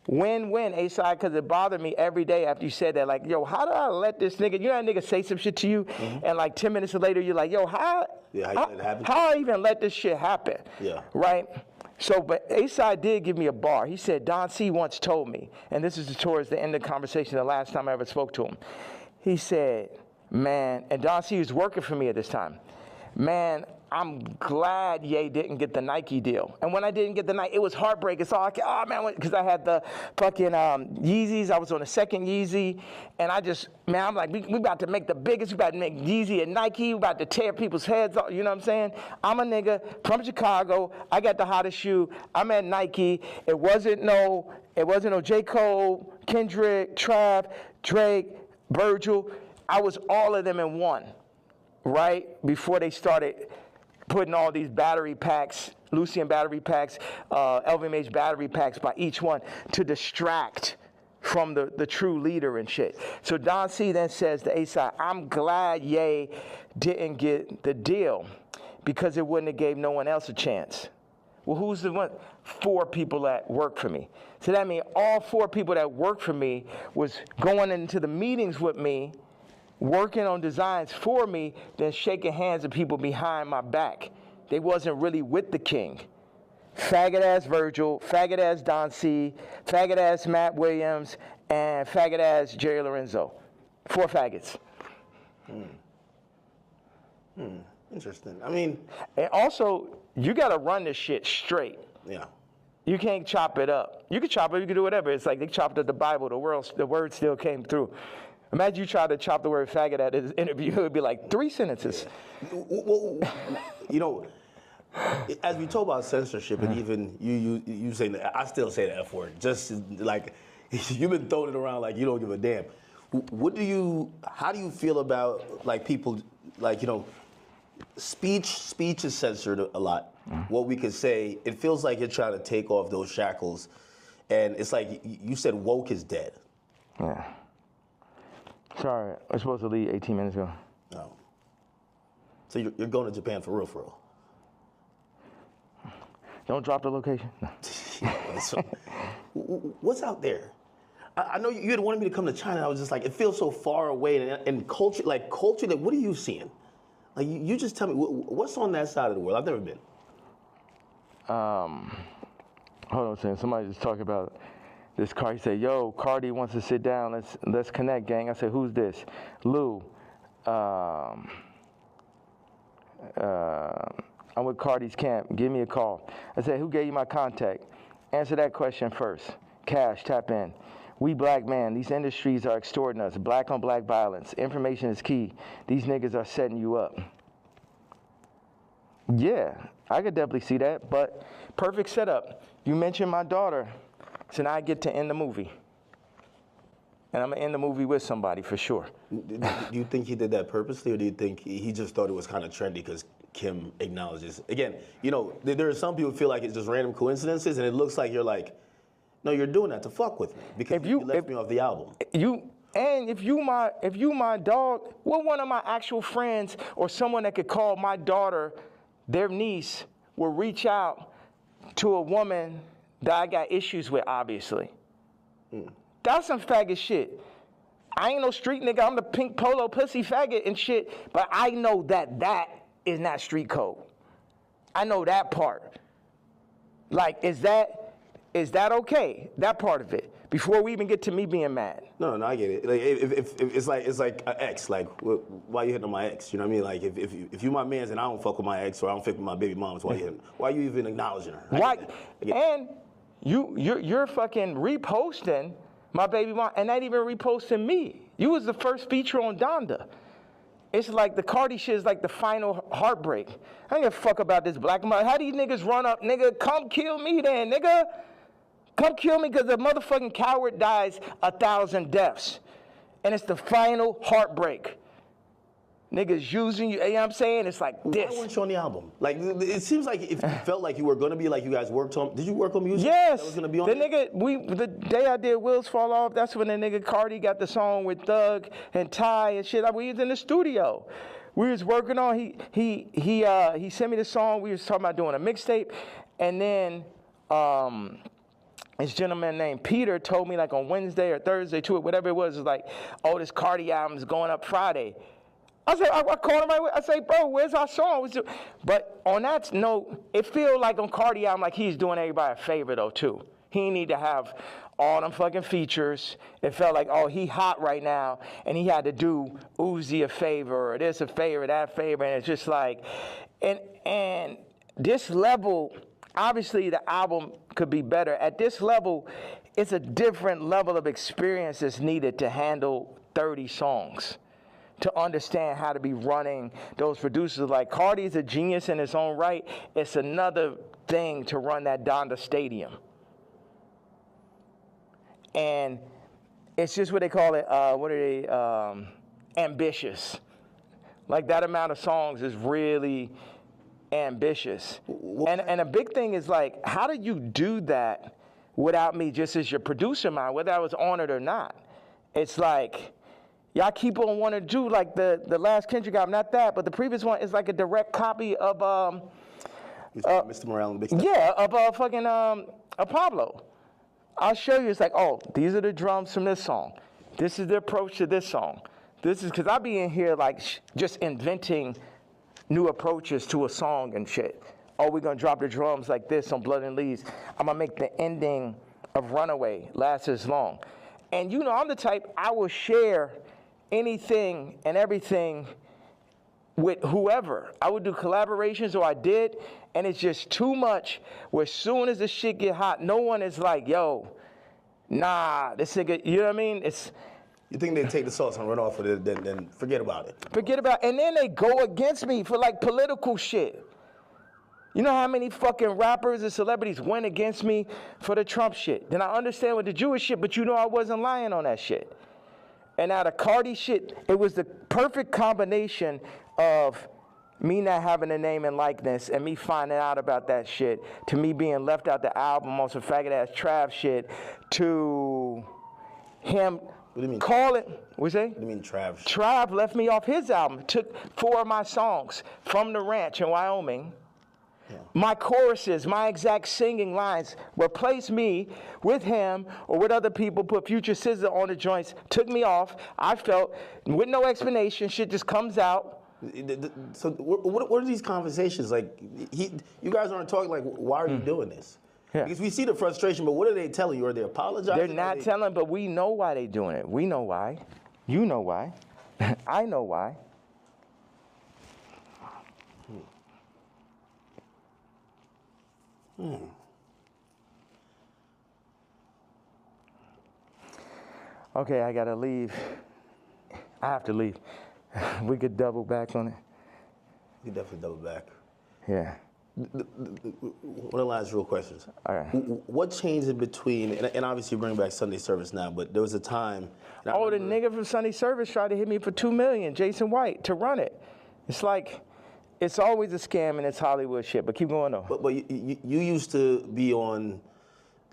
Win-win, A-Side, because it bothered me every day after you said that. Like, yo, how do I let this nigga, you know that nigga say some shit to you, and like 10 minutes later, you're like, yo, how I even let this shit happen? Yeah. Right? So, but A-Side did give me a bar. He said, Don C once told me, and this is towards the end of the conversation, the last time I ever spoke to him. He said, man, and Don C was working for me at this time. Man, I'm glad Ye didn't get the Nike deal. And when I didn't get the Nike, it was heartbreaking. So oh man, because I had the fucking Yeezys. I was on the second Yeezy. And I just, man, I'm like, we about to make the biggest. We about to make Yeezy and Nike. We about to tear people's heads off. You know what I'm saying? I'm a nigga from Chicago. I got the hottest shoe. I'm at Nike. It wasn't no J. Cole, Kendrick, Trav, Drake, Virgil. I was all of them in one, right? Before they started putting all these battery packs, Lucian battery packs, LVMH battery packs by each one to distract from the true leader and shit. So Don C then says to A-Side, I'm glad Ye didn't get the deal because it wouldn't have gave no one else a chance. Well, who's the one? 4 people that work for me. So that means all 4 people that work for me was going into the meetings with me, working on designs for me, then shaking hands with people behind my back. They wasn't really with the king. Faggot ass Virgil, faggot ass Don C, faggot ass Matt Williams, and faggot ass Jerry Lorenzo. 4 faggots. Interesting. I mean, and also, you gotta run this shit straight. Yeah. You can't chop it up. You can chop it, you can do whatever. It's like they chopped up the Bible, the word still came through. Imagine you try to chop the word faggot at his interview, it would be like 3 sentences. Well, you know, as we talk about censorship, and even you saying that, I still say the F word, just like you've been throwing it around like you don't give a damn. How do you feel about like people, like, you know, speech is censored a lot. What we could say, it feels like you're trying to take off those shackles, and it's like you said woke is dead. Yeah. Sorry, I was supposed to leave 18 minutes ago. No. So you're going to Japan for real? Don't drop the location. No. So, what's out there? I know you had wanted me to come to China. I was just like, it feels so far away, and culture, like, what are you seeing? Like, you just tell me, what's on that side of the world? I've never been. Hold on a second. Somebody just talking about this car. He said, yo, Cardi wants to sit down. Let's connect, gang. I said, who's this? Lou. I'm with Cardi's camp. Give me a call. I said, who gave you my contact? Answer that question first. Cash, tap in. We black man, these industries are extorting us. Black on black violence. Information is key. These niggas are setting you up. Yeah, I could definitely see that, but perfect setup. You mentioned my daughter, so now I get to end the movie. And I'm gonna end the movie with somebody for sure. Do you think he did that purposely, or do you think he just thought it was kind of trendy because Kim acknowledges? Again, you know, there are some people who feel like it's just random coincidences, and it looks like you're like, no, you're doing that to fuck with me because you left me off the album. If you my dog, what one of my actual friends or someone that could call my daughter, their niece, will reach out to a woman that I got issues with, obviously. That's some faggot shit. I ain't no street nigga. I'm the pink polo pussy faggot and shit, but I know that is not street code. I know that part. Like, is that okay? That part of it. Before we even get to me being mad. No, I get it. Like, if it's like an ex. Like, why you hitting on my ex? You know what I mean? Like, if you my man's and I don't fuck with my ex or I don't fuck with my baby moms, why you hitting? Why you even acknowledging her? Why? And you're fucking reposting my baby mom and not even reposting me. You was the first feature on Donda. It's like the Cardi shit is like the final heartbreak. I don't give a fuck about this black man. How these niggas run up, nigga? Come kill me then, nigga. Come kill me because the motherfucking coward dies 1,000 deaths. And it's the final heartbreak. Niggas using you, you know what I'm saying? It's like this. Why weren't you on the album? Like, it seems like if you felt like you were going to be, like you guys worked on, did you work on music? Yes. That was going to be on the nigga, the day I did Wheels Fall Off, that's when the nigga Cardi got the song with Thug and Ty and shit. We was in the studio. We was working on, he sent me the song. We was talking about doing a mixtape. And then, this gentleman named Peter told me like on Wednesday or Thursday, whatever it was like, oh, this Cardi album is going up Friday. I said, I called him right away. I say, bro, where's our song? But on that note, it feel like on Cardi album, like he's doing everybody a favor though too. He need to have all them fucking features. It felt like, oh, he hot right now, and he had to do Uzi a favor, or this a favor, that favor, and it's just like, and this level, obviously the album could be better. At this level, it's a different level of experience that's needed to handle 30 songs, to understand how to be running those producers. Like Cardi's a genius in his own right. It's another thing to run that Donda Stadium. And it's just what they call it, ambitious. Like that amount of songs is really ambitious. And a big thing is like, how did you do that without me just as your producer, man, whether I was on it or not? It's like, y'all keep on wanting to do like the last Kendrick album, not that, but the previous one is like a direct copy of Mr. Morale and Big Stuff. Yeah, of fucking Pablo. I'll show you. It's like, oh, these are the drums from this song. This is the approach to this song. This is because I be in here like just inventing new approaches to a song and shit. Oh, we're gonna drop the drums like this on Blood and Leaves. I'm gonna make the ending of Runaway last as long. And you know, I'm the type, I will share anything and everything with whoever. I would do collaborations, or I did, and it's just too much where as soon as the shit get hot, no one is like, yo, nah, this nigga, you know what I mean? You think they take the sauce and run off with it, then forget about it. Forget about it. And then they go against me for like political shit. You know how many fucking rappers and celebrities went against me for the Trump shit? Then I understand with the Jewish shit, but you know I wasn't lying on that shit. And now the Cardi shit, it was the perfect combination of me not having a name and likeness and me finding out about that shit, to me being left out the album on some faggot-ass Trav shit, to him calling, what's that? What do you mean Trav? Trav left me off his album, took 4 of my songs from the ranch in Wyoming, My choruses, my exact singing lines, replaced me with him or with other people, put Future Scissor on the joints, took me off. I felt, with no explanation, shit just comes out. So what are these conversations like? You guys aren't talking like, why are you doing this? Yeah. Because we see the frustration, but what are they telling you? Are they apologizing? They're not telling, but we know why they're doing it. We know why. You know why. I know why. Okay, I gotta leave. I have to leave. We could double back on it. You definitely double back. Yeah. One of the last real questions. All right. What changed in between, and obviously you bring back Sunday service now, but there was a time. Oh, the nigga from Sunday service tried to hit me for $2 million, Jason White, to run it. It's like, it's always a scam and it's Hollywood shit, but keep going though. But you used to be on,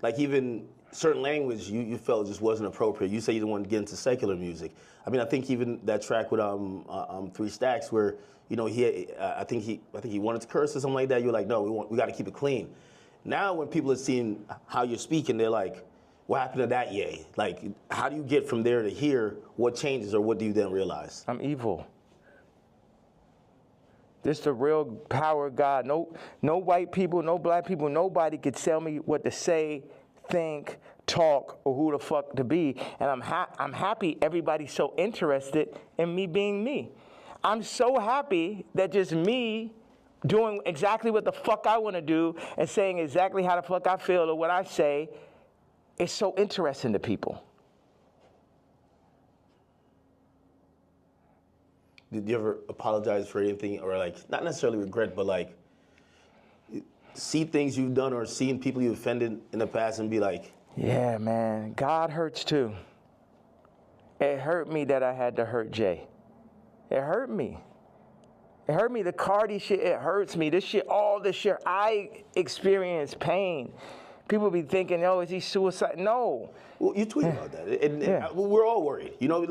like even certain language you felt just wasn't appropriate. You say you didn't want to get into secular music. I mean, I think even that track with 3 Stacks where, you know, I think he wanted to curse or something like that. You're like, no, we got to keep it clean. Now when people are seeing how you're speaking, they're like, what happened to that yay? Like, how do you get from there to here? What changes or what do you then realize? I'm evil. This the real power of God. No white people, no black people, nobody could tell me what to say, think, talk, or who the fuck to be. And I'm happy everybody's so interested in me being me. I'm so happy that just me doing exactly what the fuck I want to do and saying exactly how the fuck I feel or what I say is so interesting to people. Did you ever apologize for anything or like, not necessarily regret, but like see things you've done or seen people you offended in the past and be like, yeah, man, God hurts too. It hurt me that I had to hurt Jay. It hurt me. It hurt me. The Cardi shit, it hurts me. This shit, all this shit, I experience pain. People be thinking, oh, is he suicide? No. Well, you tweet about that. And we're all worried. You know,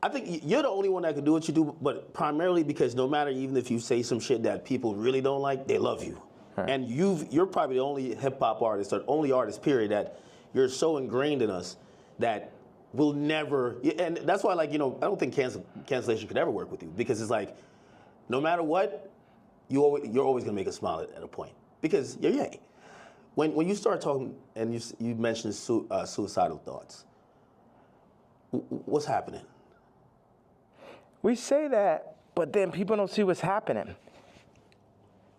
I think you're the only one that can do what you do, but primarily because no matter even if you say some shit that people really don't like, they love you. Right. And you're probably the only hip-hop artist or only artist, period, that you're so ingrained in us that we'll never, and that's why, like, you know, I don't think cancellation could ever work with you because it's like, no matter what, you're always going to make us smile at a point because you're Ye. When you start talking and you mentioned suicidal thoughts, what's happening? We say that, but then people don't see what's happening.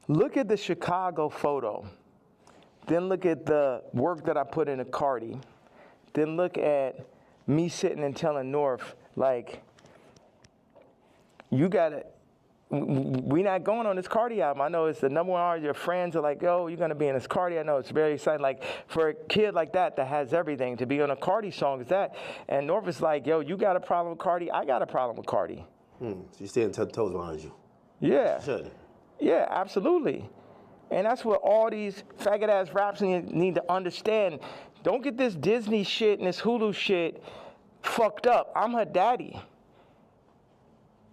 Look at the Chicago photo. Then look at the work that I put into Cardi. Then look at me sitting and telling North, like, you gotta, we not going on this Cardi album. I know it's the #1 artist. Your friends are like, oh, you're gonna be in this Cardi. I know it's very exciting. Like, for a kid like that has everything, to be on a Cardi song is that. And North is like, yo, you got a problem with Cardi? I got a problem with Cardi. So you're staying 10 toes behind you. Yeah. Should. Yeah, absolutely. And that's what all these faggot-ass raps need to understand. Don't get this Disney shit and this Hulu shit fucked up. I'm her daddy.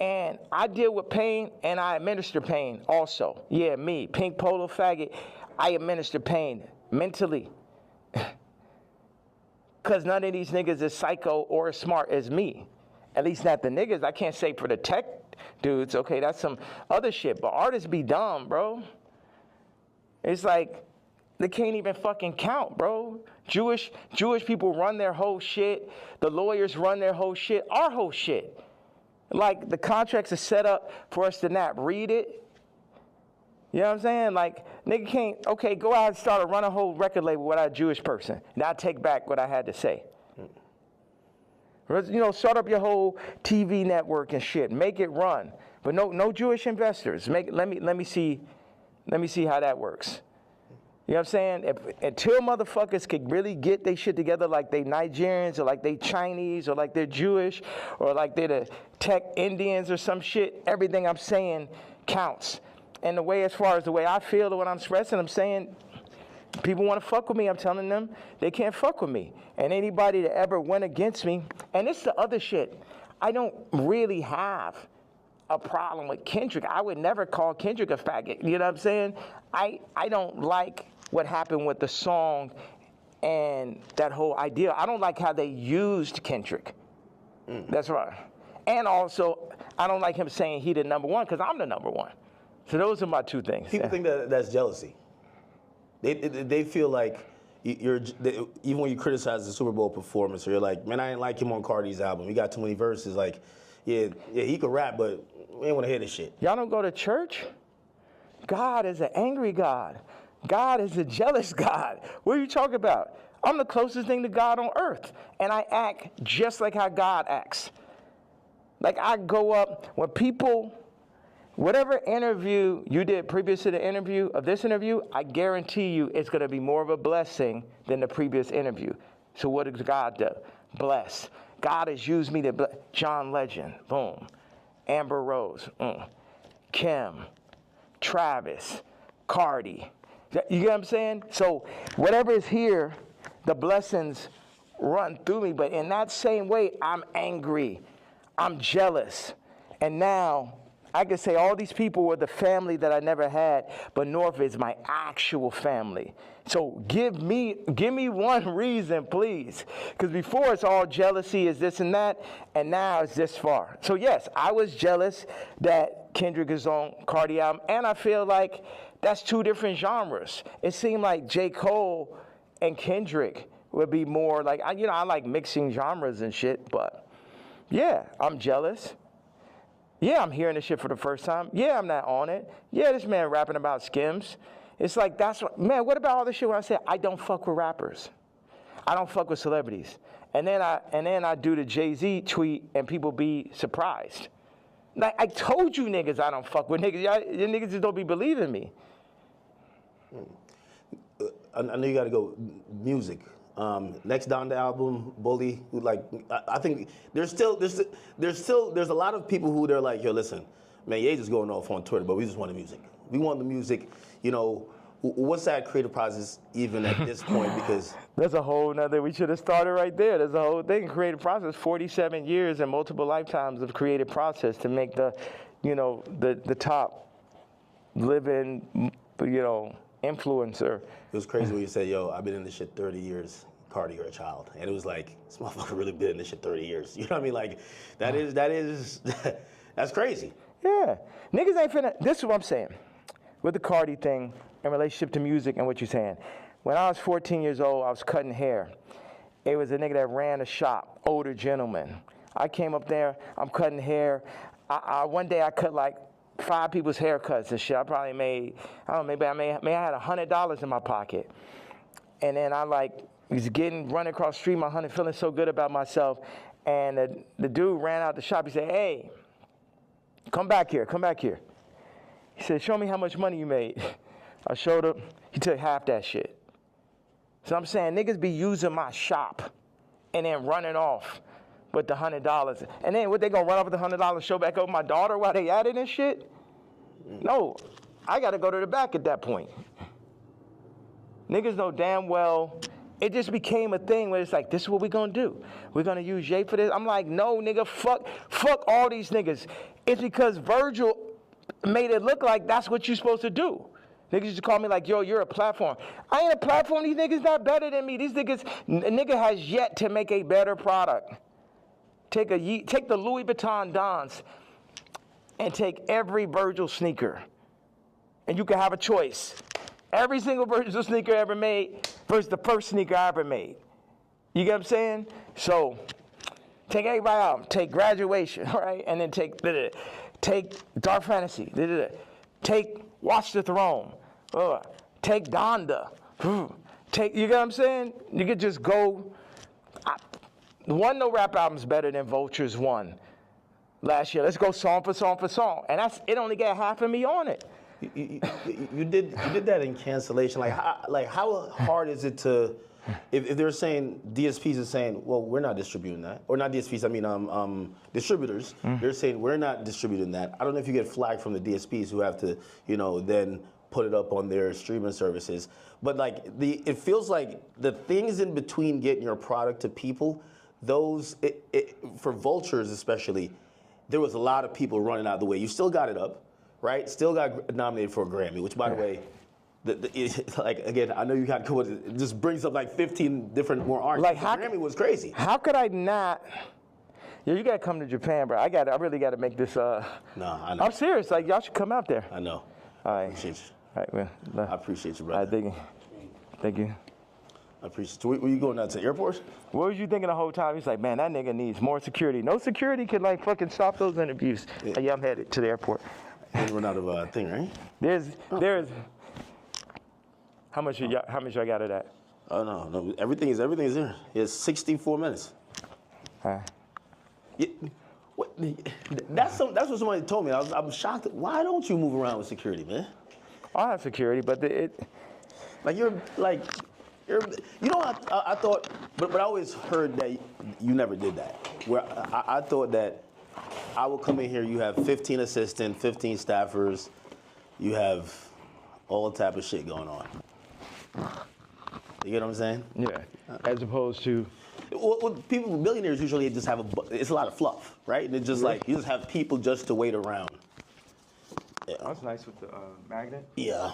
And I deal with pain and I administer pain also. Yeah, me, pink polo faggot, I administer pain mentally. Because none of these niggas is psycho or as smart as me. At least not the niggas. I can't say for the tech dudes, okay, that's some other shit. But artists be dumb, bro. It's like, they can't even fucking count, bro. Jewish people run their whole shit. The lawyers run their whole shit. Our whole shit. Like, the contracts are set up for us to not read it. You know what I'm saying? Like, nigga can't, okay, go out and run a whole record label without a Jewish person. Now take back what I had to say. You know, start up your whole TV network and shit. Make it run. But no Jewish investors. Let me see how that works. You know what I'm saying? Until motherfuckers could really get their shit together like they Nigerians or like they Chinese or like they're Jewish or like they're the tech Indians or some shit, everything I'm saying counts. And the way, as far as the way I feel or what I'm expressing, I'm saying, people want to fuck with me, I'm telling them they can't fuck with me. And anybody that ever went against me, and it's the other shit, I don't really have a problem with Kendrick. I would never call Kendrick a faggot. You know what I'm saying? I don't like what happened with the song and that whole idea. I don't like how they used Kendrick. That's right. And also, I don't like him saying he the number one because I'm the number one. So those are my two things. People think that that's jealousy. They feel like even when you criticize the Super Bowl performance, or you're like, man, I didn't like him on Cardi's album. He got too many verses. Like, yeah, he could rap, but we ain't want to hear this shit. Y'all don't go to church? God is an angry God. God is a jealous God. What are you talking about? I'm the closest thing to God on earth, and I act just like how God acts. Like I go up when people. Whatever interview you did previous to the interview of this interview, I guarantee you it's going to be more of a blessing than the previous interview. So what does God do? Bless. God has used me to bless. John Legend, boom. Amber Rose, Kim, Travis, Cardi. You get what I'm saying? So whatever is here, the blessings run through me. But in that same way, I'm angry. I'm jealous. And now I could say all these people were the family that I never had, but North is my actual family. So give me one reason, please. Because before it's all jealousy is this and that, and now it's this far. So yes, I was jealous that Kendrick is on Cardi album, and I feel like that's two different genres. It seemed like J. Cole and Kendrick would be more like, I like mixing genres and shit, but yeah, I'm jealous. Yeah, I'm hearing this shit for the first time. Yeah, I'm not on it. Yeah, this man rapping about Skims. It's like, what about all this shit when I say I don't fuck with rappers? I don't fuck with celebrities. And then I do the Jay-Z tweet and people be surprised. Like, I told you niggas I don't fuck with niggas. You niggas just don't be believing me. I know you got to go music. Next Donda album, Bully. Like, I think there's a lot of people who they're like, yo, listen, man, Ye just going off on Twitter, but we just want the music. We want the music. You know, what's that creative process even at this point? Because there's a whole nother. We should have started right there. There's a whole thing. Creative process. 47 years and multiple lifetimes of creative process to make the top living, influencer. It was crazy when you said, yo, I've been in this shit 30 years, Cardi, you're a child. And it was like, this motherfucker really been in this shit 30 years. You know what I mean? Like, that's crazy. Yeah. Niggas ain't finna, this is what I'm saying. With the Cardi thing in relationship to music and what you're saying. When I was 14 years old, I was cutting hair. It was a nigga that ran a shop, older gentleman. I came up there, I'm cutting hair. One day I cut like 5 people's haircuts and shit. I probably made, I don't know, maybe I had $100 in my pocket. And then I was running across the street, feeling so good about myself. And the dude ran out the shop. He said, hey, come back here. He said, show me how much money you made. I showed him. He took half that shit. So I'm saying niggas be using my shop and then running off with the $100. And then what, they gonna run off with the $100, show back over my daughter while they at it and shit? No, I gotta go to the back at that point. Niggas know damn well, it just became a thing where it's like, this is what we gonna do. We're gonna use Jay for this. I'm like, no, nigga, fuck all these niggas. It's because Virgil made it look like that's what you're supposed to do. Niggas used to call me like, yo, you're a platform. I ain't a platform. These niggas not better than me. These niggas, nigga has yet to make a better product. Take the Louis Vuitton Dons and take every Virgil sneaker. And you can have a choice. Every single Virgil sneaker ever made versus the first sneaker I ever made. You get what I'm saying? So take everybody out. Take Graduation, right? And then take Dark Fantasy. Take Watch the Throne. Take Donda. You get what I'm saying? You could just go. One No Rap album's better than Vulture's one last year. Let's go song for song for song. And it only got half of me on it. You did that in Cancellation. Like how hard is it to, if they're saying, DSPs are saying, well, we're not distributing that. Or not DSPs, I mean distributors. They're saying, we're not distributing that. I don't know if you get flagged from the DSPs who have to, then put it up on their streaming services. But it feels like the things in between getting your product to people, those, for Vultures especially, there was a lot of people running out of the way. You still got it up, right? Still got nominated for a Grammy, which, by the way, like again, I know you got it just brings up like 15 different more artists. Like the Grammy was crazy. How could I not? Yeah, you gotta come to Japan, bro. I really gotta make this. No, I know. I'm serious. Like y'all should come out there. I know. All right. I appreciate you. All right, well, I appreciate you, all right, brother. thank you. I appreciate you. Where you going now, to the airport? What was you thinking the whole time? He's like, man, that nigga needs more security. No security can like fucking stop those interviews. Yeah, I'm headed to the airport. Didn't run out of thing, right? There's. How much y'all got of that? Oh no, everything is there. It's 64 minutes. All right. Yeah, that's what somebody told me. I'm shocked. Why don't you move around with security, man? I have security, but You're you know what I thought, but I always heard that you never did that. Where I thought that I would come in here, you have 15 assistants, 15 staffers, you have all type of shit going on. You get what I'm saying? yeah. As opposed to. Well, millionaires usually just have it's a lot of fluff, right? And it's just like you just have people just to wait around. Yeah. That's nice with the magnet. Yeah.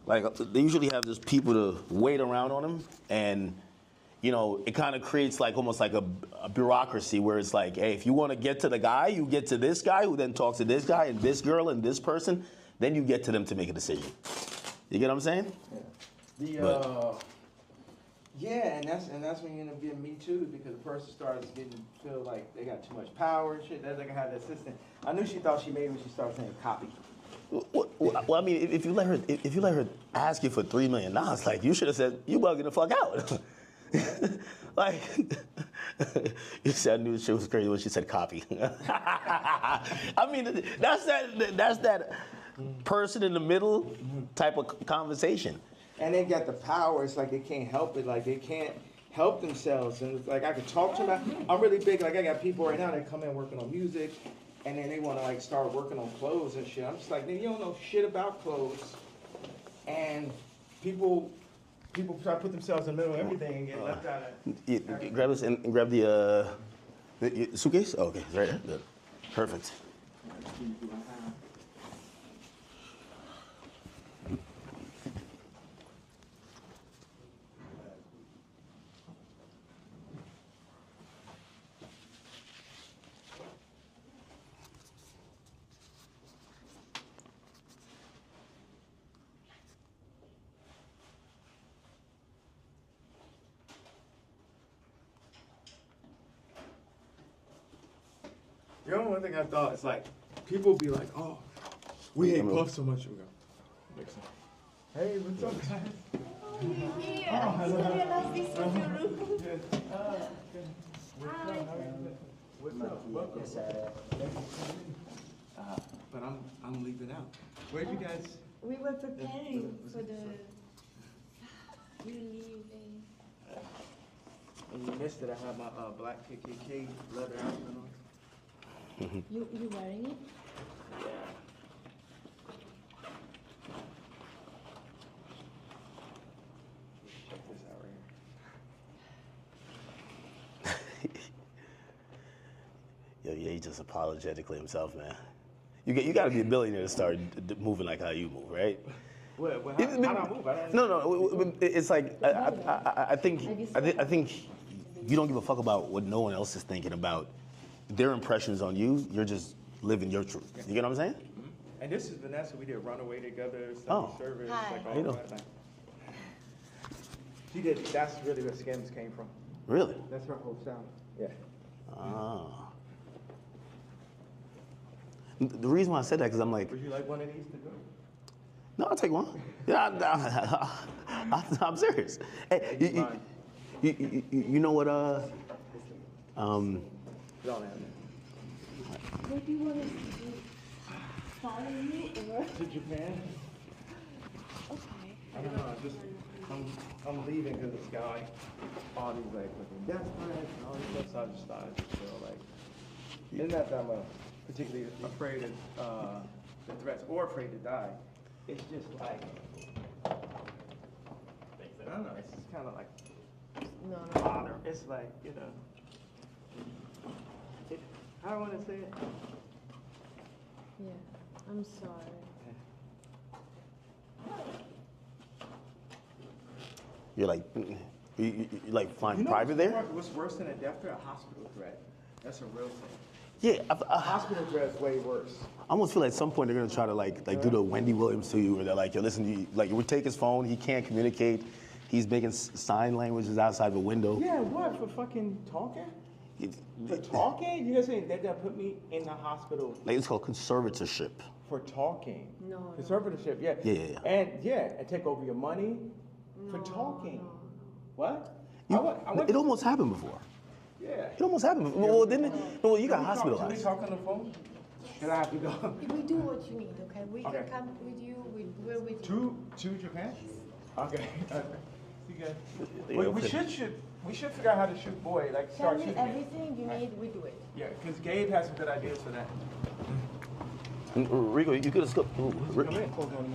Like they usually have just people to wait around on them, and you know it kind of creates like almost like a bureaucracy where it's like, hey, if you want to get to the guy, you get to this guy who then talks to this guy and this girl and this person, then you get to them to make a decision. You get what I'm saying? Yeah. Yeah, and that's when you end up getting Me Too, because the person starts feel like they got too much power and shit. That's like I had the assistant. I knew she thought she made when she started saying copy. Well, I mean, if you let her ask you for $3 million, like you should have said, you bugging the fuck out. Like, you said I knew she was crazy when she said copy. I mean, that's that person in the middle type of conversation. And they got the power. It's like they can't help it. Like they can't help themselves. And it's like I could talk to them. I'm really big. Like I got people right now that come in working on music, and then they want to like start working on clothes and shit. I'm just like, you don't know shit about clothes. And people try to put themselves in the middle of everything and get left out of. Grab this and grab the suitcase. Oh, okay, it's right there. Good. Perfect. You know, one thing I thought is like, people be like, oh, we hate Puff so much. We go. Hey, what's up, guys? What's up? Welcome. But I'm leaving out. Where'd you guys? We were preparing for the you leaving. And you missed it. I had my black KKK leather outfit on. You wearing it? Yeah. Check this out right here. Yo, yeah, he just apologetically himself, man. You got to be a billionaire to start moving like how you move, right? Well, how do I move? No. It's like I think you don't give a fuck about what no one else is thinking about their impressions on you. You're just living your truth. You get what I'm saying? Mm-hmm. And this is Vanessa. We did Runaway together. Service. Hi. Like How you doing? She did. That's really where Skims came from. Really? That's her whole style. Yeah. Ah. The reason why I said that because I'm like, Would you like one of these to go? no, I'll take one. Yeah, I'm serious. Hey, you know what? Don't have it. What do you want us to do? Follow you or? To Japan? Okay. I don't know. I'm leaving because this guy, all these like fucking death threats and all this stuff. So I just thought I'd just feel like, it's not that I'm particularly afraid of the threats or afraid to die. It's just like, I don't know. It's just kind of like No. bother. It's like, you know. I don't want to say it. Yeah, I'm sorry. You're like, you like flying private what's there? What's worse than a death threat? A hospital threat. That's a real thing. Yeah, Hospital threat is way worse. I almost feel like at some point they're gonna try to like do the Wendy Williams to you, where they're like, yo, listen, like we take his phone, he can't communicate, he's making sign languages outside the window. Yeah, what, for fucking talking? For talking? You guys saying they're gonna put me in the hospital Like it's called conservatorship. for talking? No. Conservatorship, yeah. Yeah. And take over your money for talking. What? It almost happened before. Yeah. It almost happened before. Well, didn't it? No, you got Can we hospitalized. talk on the phone? Can I have to go? We do what you need, okay? We Okay. can come with you. We're with you. To Japan? Okay. You guys. Yeah, We should figure out how to shoot boy, like Tell start me shooting. everything you need. We do it. Yeah, because Gabe has some good ideas for that. Rico, you could have skipped. Come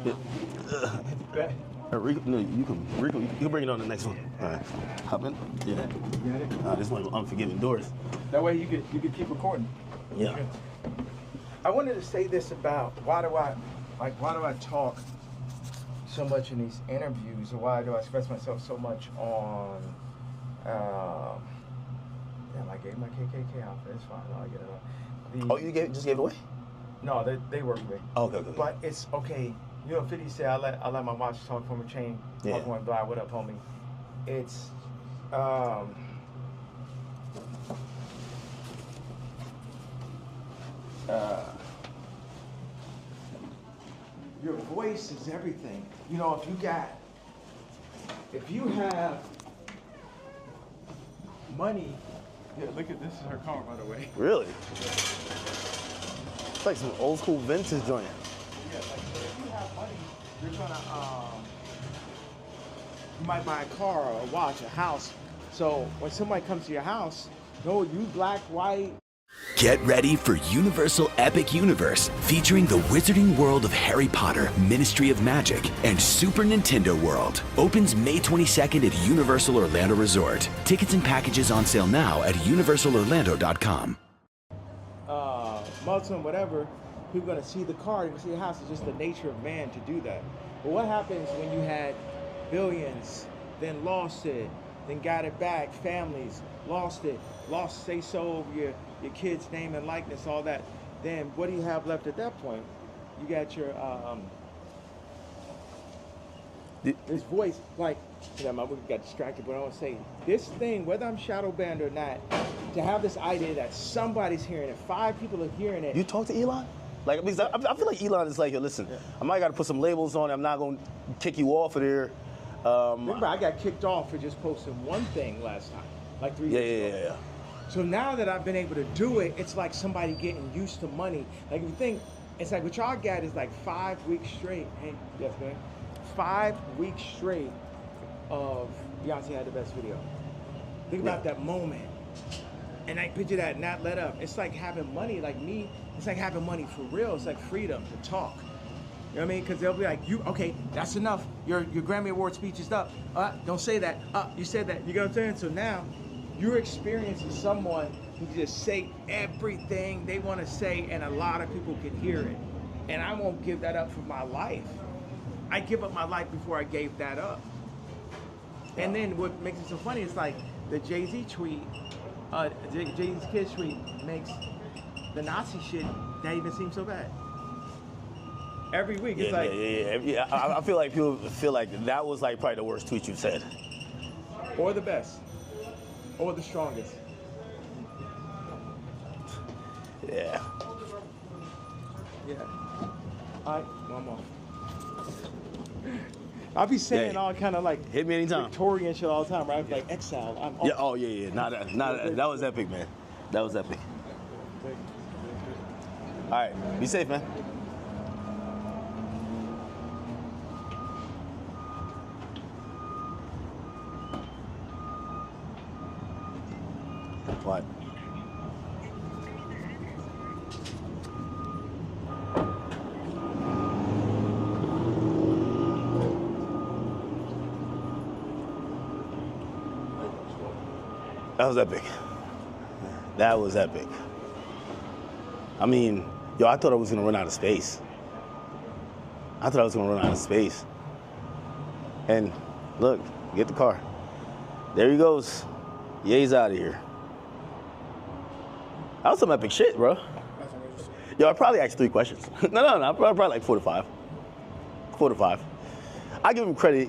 in. Bet. Rico, no, Rico, you can bring it on the next one. All right, hop in. Yeah. Got it? This one, Unforgiving Doors. That way you could keep recording. Yeah. I wanted to say this about why do I talk so much in these interviews, or why do I express myself so much on damn, I gave my KKK outfit. It's fine. I'll get it on. You just gave it away? No, they work with me. Oh, okay. But it's okay. You know, 50 said I let my watch talk from a chain. Yeah. Talk one blind. What up, homie? It's your voice is everything. You know, if you have money, yeah, look at this is her car, by the way. Really? It's like some old school vintage joint. Yeah, like so if you have money, you're gonna you might buy a car or a watch, a house. So when somebody comes to your house, no, you black, white. Get ready for Universal Epic Universe, featuring the wizarding world of Harry Potter, Ministry of Magic, and Super Nintendo World. Opens May 22nd at Universal Orlando Resort. Tickets and packages on sale now at universalorlando.com. Muslim, whatever, people are gonna see the car, they're gonna see the house. It's just the nature of man to do that. But what happens when you had billions, then lost it, then got it back, families, lost it, say so over your kid's name and likeness, all that, then what do you have left at that point? You got your this voice, like, you know, we got distracted, but I want to say, this thing, whether I'm shadow banned or not, to have this idea that somebody's hearing it, 5 people are hearing it. You talk to Elon? Like, because I feel like Elon is like, yo, listen, I might got to put some labels on it. I'm not going to kick you off of there. Remember, I got kicked off for just posting one thing last time, like 3 years ago. Yeah. So now that I've been able to do it, it's like somebody getting used to money. Like, if you think, it's like what y'all got is like 5 weeks straight. Hey, yes, man. 5 weeks straight of Beyonce had the best video. Think about that moment. And I picture that, not let up. It's like having money, like me, it's like having money for real. It's like freedom to talk. You know what I mean? Because they'll be like, okay, that's enough. Your Grammy Award speech is up. Don't say that. You said that. You know what I'm saying? So now, you're experiencing someone who just say everything they want to say, and a lot of people can hear it. And I won't give that up for my life. I give up my life before I gave that up. And then what makes it so funny is like the Jay-Z tweet, Jay-Z's Kids tweet makes the Nazi shit not even seem so bad. Every week, it's like... Yeah. I feel like people feel like that was like probably the worst tweet you've said. Or the best. Or the strongest. Yeah. Yeah. All right, one more. I'll be saying all kind of like hit me anytime. Victorian shit all the time, right? Like exile. I'm Yeah. Oh yeah. That was epic, man. That was epic. All right. Be safe, man. What? That was epic. That was epic. I mean, yo, I thought I was gonna run out of space. And look, get the car. There he goes. Ye's out of here. That was some epic shit, bro. Yo, I probably asked 3 questions. No, probably like 4 to 5. 4 to 5. I give him credit.